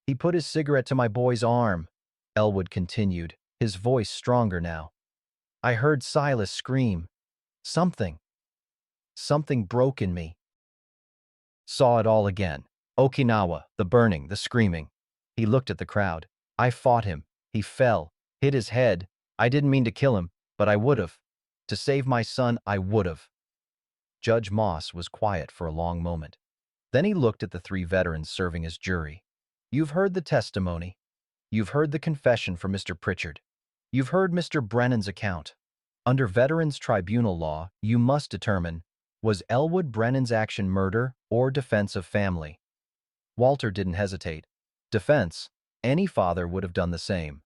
He put his cigarette to my boy's arm, Elwood continued, his voice stronger now. I heard Silas scream. Something broke in me. Saw it all again. Okinawa, the burning, the screaming. He looked at the crowd. I fought him. He fell, hit his head. I didn't mean to kill him, but I would've. To save my son, I would've. Judge Moss was quiet for a long moment. Then he looked at the three veterans serving as jury. You've heard the testimony. You've heard the confession from Mr. Pritchard. You've heard Mr. Brennan's account. Under Veterans Tribunal law, you must determine, was Elwood Brennan's action murder or defense of family? Walter didn't hesitate. Defense. Any father would have done the same.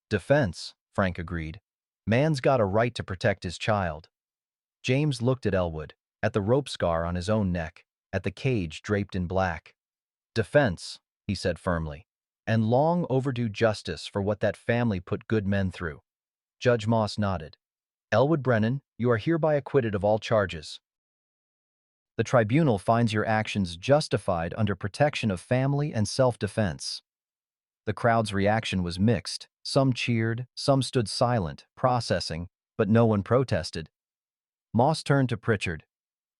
Defense, Frank agreed. Man's got a right to protect his child. James looked at Elwood, at the rope scar on his own neck, at the cage draped in black. Defense, he said firmly, and long overdue justice for what that family put good men through. Judge Moss nodded. Elwood Brennan, you are hereby acquitted of all charges. The tribunal finds your actions justified under protection of family and self-defense. The crowd's reaction was mixed. Some cheered, some stood silent, processing, but no one protested. Moss turned to Pritchard.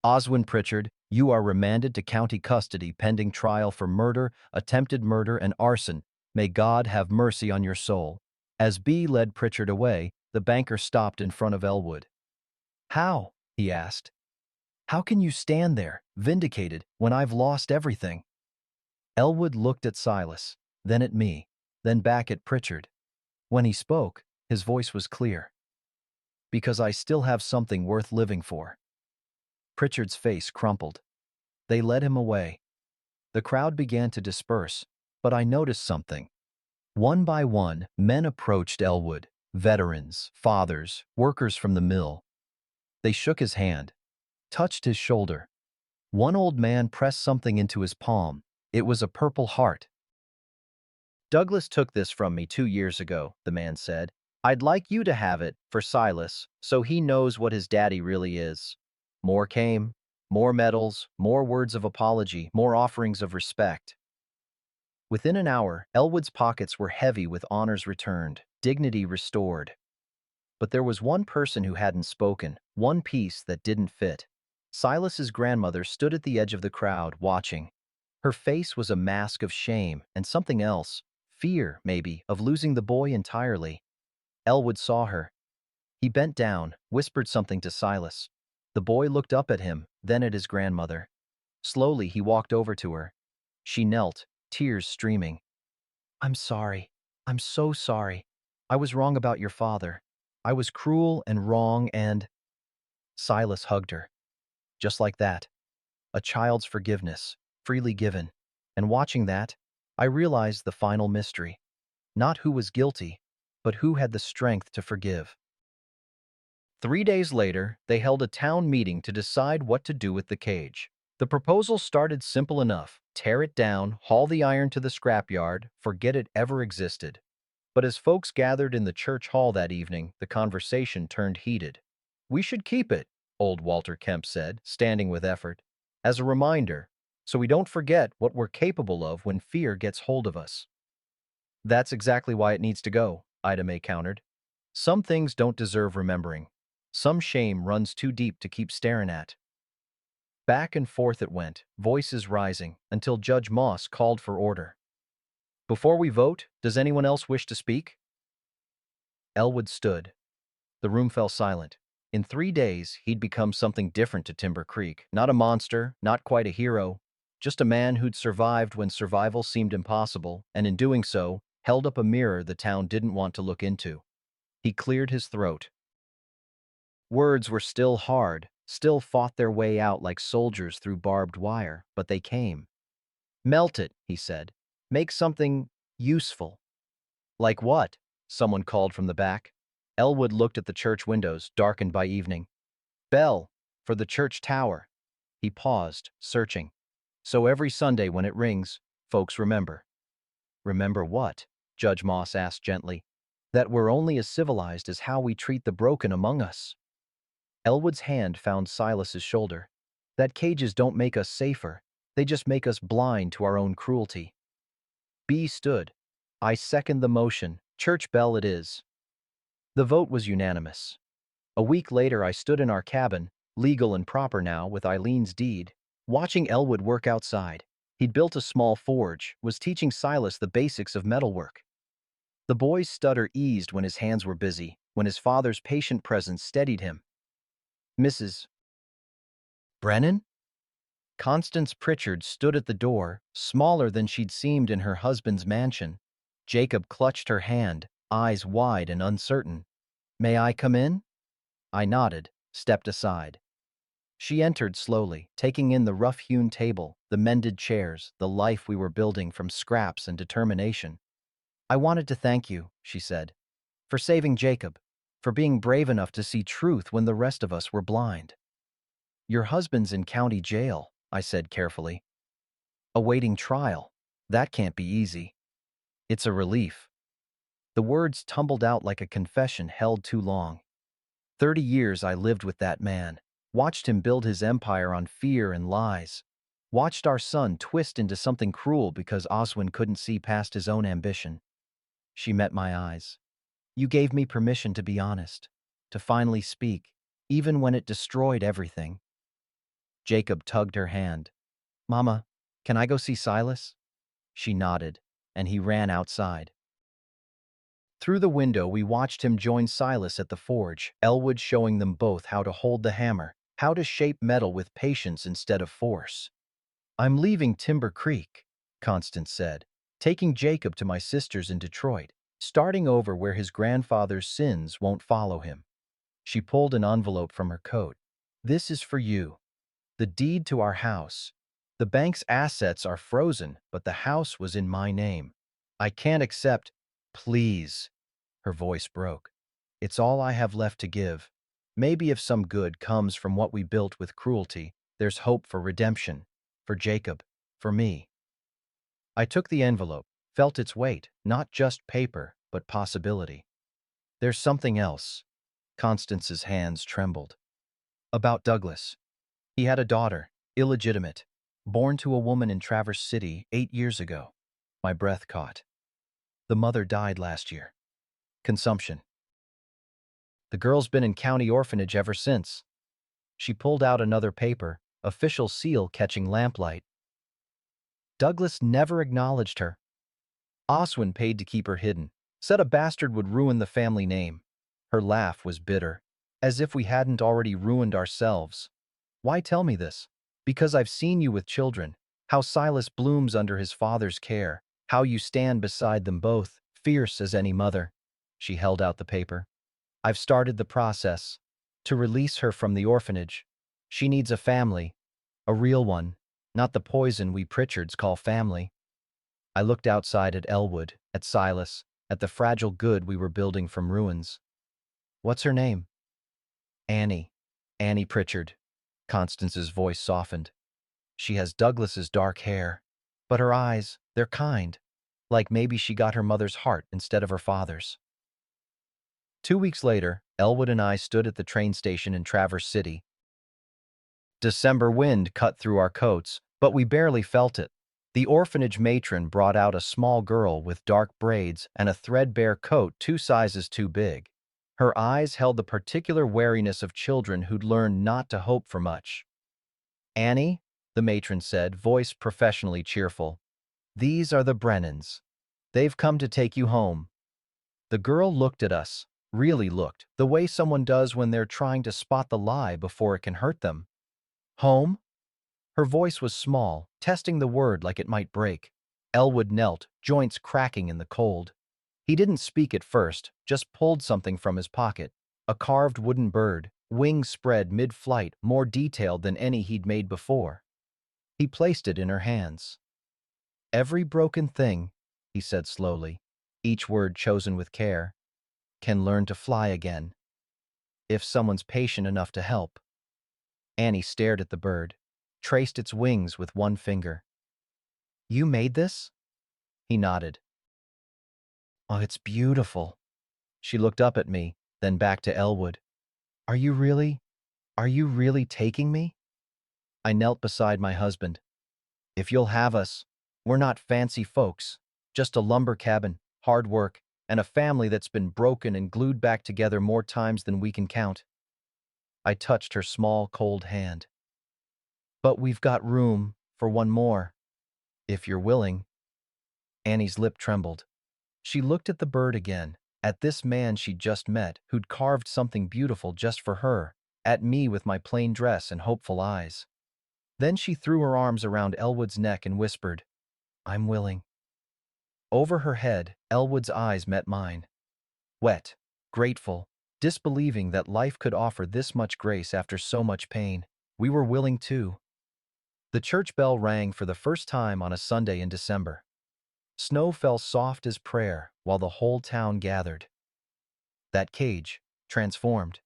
Oswin Pritchard, you are remanded to county custody pending trial for murder, attempted murder, and arson. May God have mercy on your soul. As B led Pritchard away, the banker stopped in front of Elwood. How? He asked. How can you stand there, vindicated, when I've lost everything? Elwood looked at Silas, then at me, then back at Pritchard. When he spoke, his voice was clear. Because I still have something worth living for. Pritchard's face crumpled. They led him away. The crowd began to disperse, but I noticed something. One by one, men approached Elwood, veterans, fathers, workers from the mill. They shook his hand, touched his shoulder. One old man pressed something into his palm. It was a purple heart. Douglas took this from me 2 years ago, the man said. I'd like you to have it, for Silas, so he knows what his daddy really is. More came, more medals, more words of apology, more offerings of respect. Within an hour, Elwood's pockets were heavy with honors returned, dignity restored. But there was one person who hadn't spoken, one piece that didn't fit. Silas's grandmother stood at the edge of the crowd, watching. Her face was a mask of shame and something else, fear, maybe, of losing the boy entirely. Elwood saw her. He bent down, whispered something to Silas. The boy looked up at him, then at his grandmother. Slowly, he walked over to her. She knelt, tears streaming. I'm sorry. I'm so sorry. I was wrong about your father. I was cruel and wrong and… Silas hugged her. Just like that. A child's forgiveness, freely given. And watching that, I realized the final mystery. Not who was guilty, but who had the strength to forgive. 3 days later, they held a town meeting to decide what to do with the cage. The proposal started simple enough. Tear it down, haul the iron to the scrapyard, forget it ever existed. But as folks gathered in the church hall that evening, the conversation turned heated. "We should keep it," old Walter Kemp said, standing with effort, "as a reminder, so we don't forget what we're capable of when fear gets hold of us." "That's exactly why it needs to go," Ida May countered. "Some things don't deserve remembering. Some shame runs too deep to keep staring at." Back and forth it went, voices rising, until Judge Moss called for order. "Before we vote, does anyone else wish to speak?" Elwood stood. The room fell silent. In 3 days, he'd become something different to Timber Creek. Not a monster, not quite a hero, just a man who'd survived when survival seemed impossible, and in doing so, held up a mirror the town didn't want to look into. He cleared his throat. Words were still hard, still fought their way out like soldiers through barbed wire, but they came. "Melt it," he said. "Make something useful." "Like what?" someone called from the back. Elwood looked at the church windows, darkened by evening. "Bell, for the church tower." He paused, searching. "So every Sunday when it rings, folks remember." "Remember what?" Judge Moss asked gently. "That we're only as civilized as how we treat the broken among us." Elwood's hand found Silas's shoulder. "That cages don't make us safer. They just make us blind to our own cruelty." B stood. "I second the motion. Church bell it is." The vote was unanimous. A week later, I stood in our cabin, legal and proper now with Eileen's deed, watching Elwood work outside. He'd built a small forge, was teaching Silas the basics of metalwork. The boy's stutter eased when his hands were busy, when his father's patient presence steadied him. "Mrs. Brennan?" Constance Pritchard stood at the door, smaller than she'd seemed in her husband's mansion. Jacob clutched her hand, eyes wide and uncertain. "May I come in?" I nodded, stepped aside. She entered slowly, taking in the rough-hewn table, the mended chairs, the life we were building from scraps and determination. "I wanted to thank you," she said, "for saving Jacob, for being brave enough to see truth when the rest of us were blind." "Your husband's in county jail," I said carefully. "Awaiting trial. That can't be easy." "It's a relief." The words tumbled out like a confession held too long. 30 years I lived with that man, watched him build his empire on fear and lies, watched our son twist into something cruel because Oswin couldn't see past his own ambition. She met my eyes. "You gave me permission to be honest, to finally speak, even when it destroyed everything." Jacob tugged her hand. "Mama, can I go see Silas?" She nodded, and he ran outside. Through the window, we watched him join Silas at the forge, Elwood showing them both how to hold the hammer, how to shape metal with patience instead of force. "I'm leaving Timber Creek," Constance said, "taking Jacob to my sister's in Detroit, starting over where his grandfather's sins won't follow him." She pulled an envelope from her coat. "This is for you. The deed to our house. The bank's assets are frozen, but the house was in my name. I can't accept—" "Please." Her voice broke. "It's all I have left to give. Maybe if some good comes from what we built with cruelty, there's hope for redemption. For Jacob. For me." I took the envelope, felt its weight, not just paper, but possibility. "There's something else." Constance's hands trembled. "About Douglas. He had a daughter, illegitimate, born to a woman in Traverse City 8 years ago." My breath caught. "The mother died last year. Consumption. The girl's been in county orphanage ever since." She pulled out another paper, official seal catching lamplight. "Douglas never acknowledged her. Oswin paid to keep her hidden. Said a bastard would ruin the family name." Her laugh was bitter, as if we hadn't already ruined ourselves. "Why tell me this? Because I've seen you with children, how Silas blooms under his father's care, how you stand beside them both, fierce as any mother." She held out the paper. "I've started the process to release her from the orphanage. She needs a family, a real one, not the poison we Pritchards call family." I looked outside at Elwood, at Silas, at the fragile good we were building from ruins. "What's her name?" "Annie. Annie Pritchard." Constance's voice softened. She has Douglas's dark hair. But her eyes, they're kind. Like maybe she got her mother's heart instead of her father's. 2 weeks later, Elwood and I stood at the train station in Traverse City. December wind cut through our coats, but we barely felt it. The orphanage matron brought out a small girl with dark braids and a threadbare coat 2 sizes too big. Her eyes held the particular wariness of children who'd learned not to hope for much. "Annie," the matron said, voice professionally cheerful, "these are the Brennans. They've come to take you home." The girl looked at us, really looked, the way someone does when they're trying to spot the lie before it can hurt them. "Home?" Her voice was small, testing the word like it might break. Elwood knelt, joints cracking in the cold. He didn't speak at first, just pulled something from his pocket. A carved wooden bird, wings spread mid-flight, more detailed than any he'd made before. He placed it in her hands. "Every broken thing," he said slowly, each word chosen with care, "can learn to fly again, if someone's patient enough to help." Annie stared at the bird, traced its wings with one finger. "You made this?" He nodded. "Oh, it's beautiful." She looked up at me, then back to Elwood. Are you really taking me?" I knelt beside my husband. "If you'll have us, we're not fancy folks, just a lumber cabin, hard work, and a family that's been broken and glued back together more times than we can count." I touched her small, cold hand. "But we've got room for one more, if you're willing." Annie's lip trembled. She looked at the bird again, at this man she'd just met, who'd carved something beautiful just for her, at me with my plain dress and hopeful eyes. Then she threw her arms around Elwood's neck and whispered, "I'm willing." Over her head, Elwood's eyes met mine. Wet, grateful, disbelieving that life could offer this much grace after so much pain. We were willing too. The church bell rang for the first time on a Sunday in December. Snow fell soft as prayer while the whole town gathered. That cage, transformed.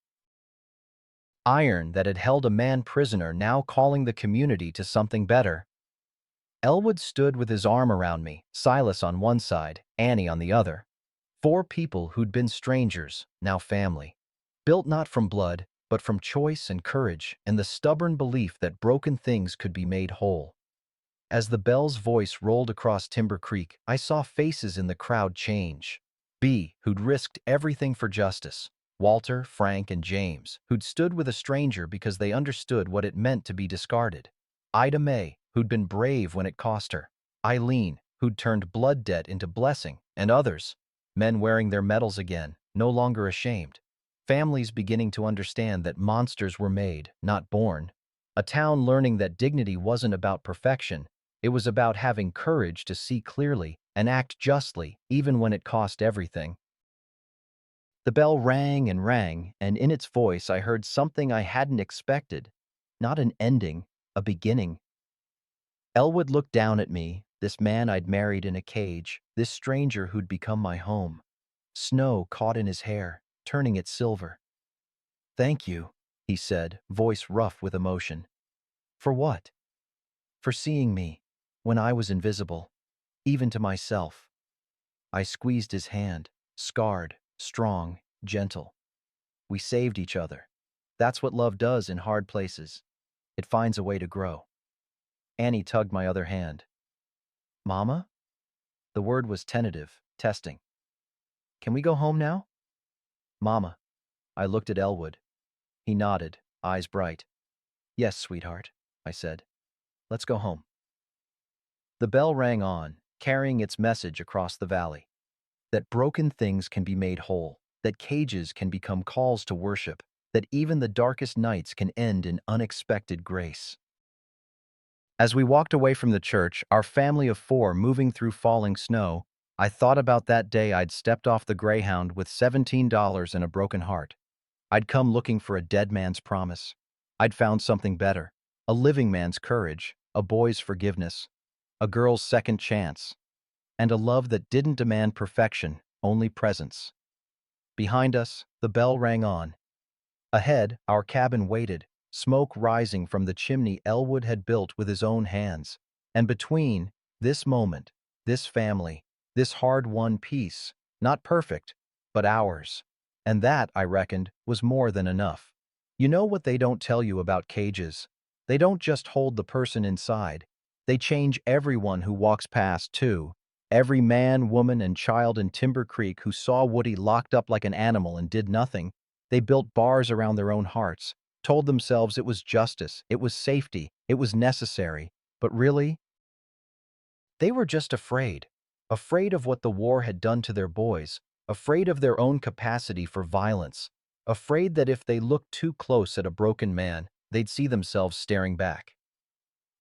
Iron that had held a man prisoner now calling the community to something better. Elwood stood with his arm around me, Silas on one side, Annie on the other. 4 people who'd been strangers, now family. Built not from blood, but from choice and courage and the stubborn belief that broken things could be made whole. As the bell's voice rolled across Timber Creek, I saw faces in the crowd change. B, who'd risked everything for justice. Walter, Frank, and James, who'd stood with a stranger because they understood what it meant to be discarded. Ida Mae, who'd been brave when it cost her. Eileen, who'd turned blood debt into blessing, and others. Men wearing their medals again, no longer ashamed. Families beginning to understand that monsters were made, not born. A town learning that dignity wasn't about perfection. It was about having courage to see clearly and act justly, even when it cost everything. The bell rang, and in its voice I heard something I hadn't expected. Not an ending, a beginning. Elwood looked down at me, this man I'd married in a cage, this stranger who'd become my home. Snow caught in his hair, turning it silver. "Thank you," he said, voice rough with emotion. "For what?" "For seeing me, when I was invisible, even to myself." I squeezed his hand, scarred, strong, gentle. We saved each other. That's what love does in hard places. It finds a way to grow. Annie tugged my other hand. "Mama?" The word was tentative, testing. "Can we go home now?" "Mama." I looked at Elwood. He nodded, eyes bright. "Yes, sweetheart," I said. "Let's go home." The bell rang on, carrying its message across the valley. That broken things can be made whole, that cages can become calls to worship, that even the darkest nights can end in unexpected grace. As we walked away from the church, our family of 4 moving through falling snow, I thought about that day I'd stepped off the Greyhound with $17 and a broken heart. I'd come looking for a dead man's promise. I'd found something better, a living man's courage, a boy's forgiveness, a girl's second chance, and a love that didn't demand perfection, only presence. Behind us, the bell rang on. Ahead, our cabin waited, smoke rising from the chimney Elwood had built with his own hands. And between this moment, this family, this hard-won peace, not perfect, but ours. And that, I reckoned, was more than enough. You know what they don't tell you about cages? They don't just hold the person inside. They change everyone who walks past, too. Every man, woman, and child in Timber Creek who saw Woody locked up like an animal and did nothing. They built bars around their own hearts, told themselves it was justice, it was safety, it was necessary. But really, they were just afraid. Afraid of what the war had done to their boys, afraid of their own capacity for violence, afraid that if they looked too close at a broken man, they'd see themselves staring back.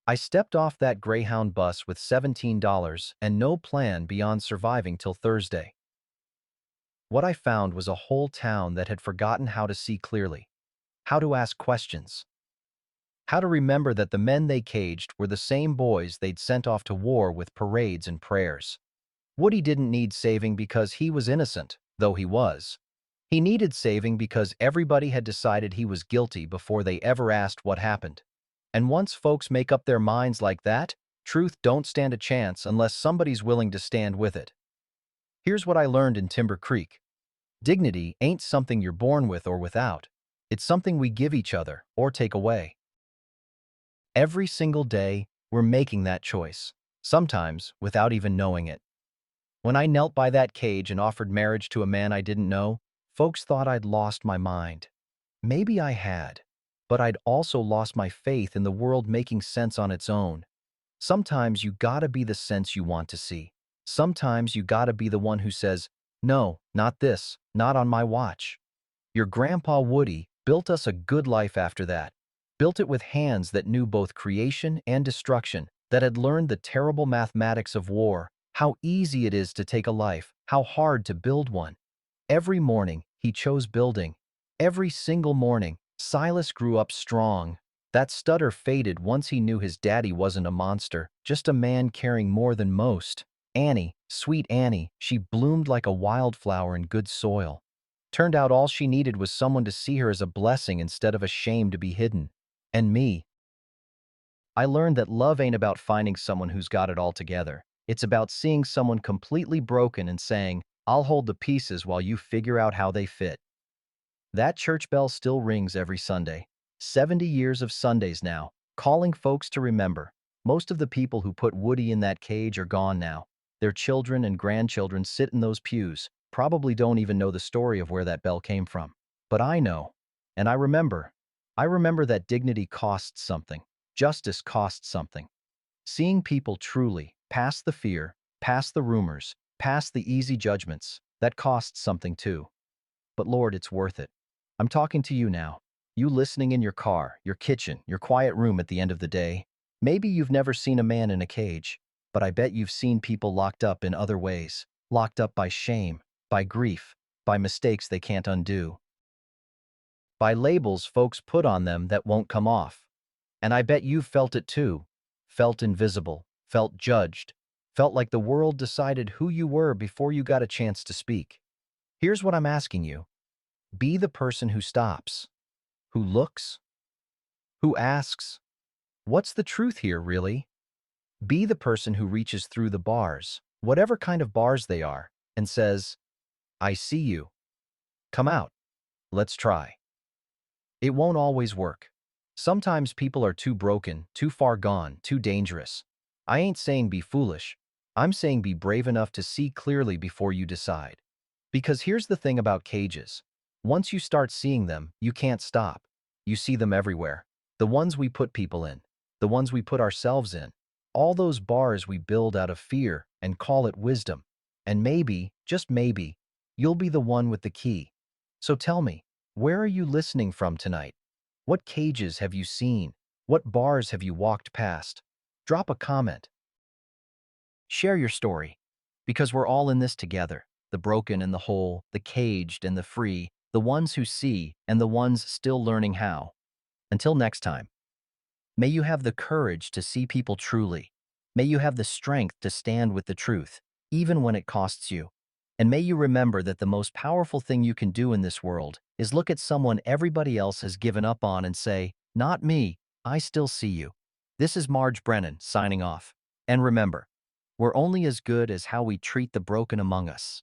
I stepped off that Greyhound bus with $17 and no plan beyond surviving till Thursday. What I found was a whole town that had forgotten how to see clearly, how to ask questions, how to remember that the men they caged were the same boys they'd sent off to war with parades and prayers. Woody didn't need saving because he was innocent, though he was. He needed saving because everybody had decided he was guilty before they ever asked what happened. And once folks make up their minds like that, truth don't stand a chance unless somebody's willing to stand with it. Here's what I learned in Timber Creek. Dignity ain't something you're born with or without. It's something we give each other or take away. Every single day, we're making that choice, sometimes without even knowing it. When I knelt by that cage and offered marriage to a man I didn't know, folks thought I'd lost my mind. Maybe I had, but I'd also lost my faith in the world making sense on its own. Sometimes you gotta be the sense you want to see. Sometimes you gotta be the one who says, no, not this, not on my watch. Your grandpa Woody built us a good life after that. Built it with hands that knew both creation and destruction, that had learned the terrible mathematics of war, how easy it is to take a life, how hard to build one. Every morning, he chose building. Every single morning, Silas grew up strong. That stutter faded once he knew his daddy wasn't a monster, just a man caring more than most. Annie, sweet Annie, she bloomed like a wildflower in good soil. Turned out all she needed was someone to see her as a blessing instead of a shame to be hidden. And me. I learned that love ain't about finding someone who's got it all together. It's about seeing someone completely broken and saying, I'll hold the pieces while you figure out how they fit. That church bell still rings every Sunday. 70 years of Sundays now, calling folks to remember. Most of the people who put Woody in that cage are gone now. Their children and grandchildren sit in those pews, probably don't even know the story of where that bell came from. But I know, and I remember. I remember that dignity costs something. Justice costs something. Seeing people truly, past the fear, past the rumors, past the easy judgments, that costs something too. But Lord, it's worth it. I'm talking to you now. You listening in your car, your kitchen, your quiet room at the end of the day. Maybe you've never seen a man in a cage, but I bet you've seen people locked up in other ways. Locked up by shame, by grief, by mistakes they can't undo. By labels folks put on them that won't come off. And I bet you've felt it too. Felt invisible, felt judged, felt like the world decided who you were before you got a chance to speak. Here's what I'm asking you. Be the person who stops, who looks, who asks, what's the truth here, really? Be the person who reaches through the bars, whatever kind of bars they are, and says, I see you. Come out. Let's try. It won't always work. Sometimes people are too broken, too far gone, too dangerous. I ain't saying be foolish. I'm saying be brave enough to see clearly before you decide. Because here's the thing about cages. Once you start seeing them, you can't stop. You see them everywhere. The ones we put people in, the ones we put ourselves in, all those bars we build out of fear and call it wisdom. And maybe, just maybe, you'll be the one with the key. So tell me, where are you listening from tonight? What cages have you seen? What bars have you walked past? Drop a comment. Share your story. Because we're all in this together. The broken and the whole, the caged and the free, the ones who see and the ones still learning how. Until next time, may you have the courage to see people truly. May you have the strength to stand with the truth, even when it costs you. And may you remember that the most powerful thing you can do in this world is look at someone everybody else has given up on and say, Not me. I still see you. This is Marge Brennan, signing off. And remember, we're only as good as how we treat the broken among us.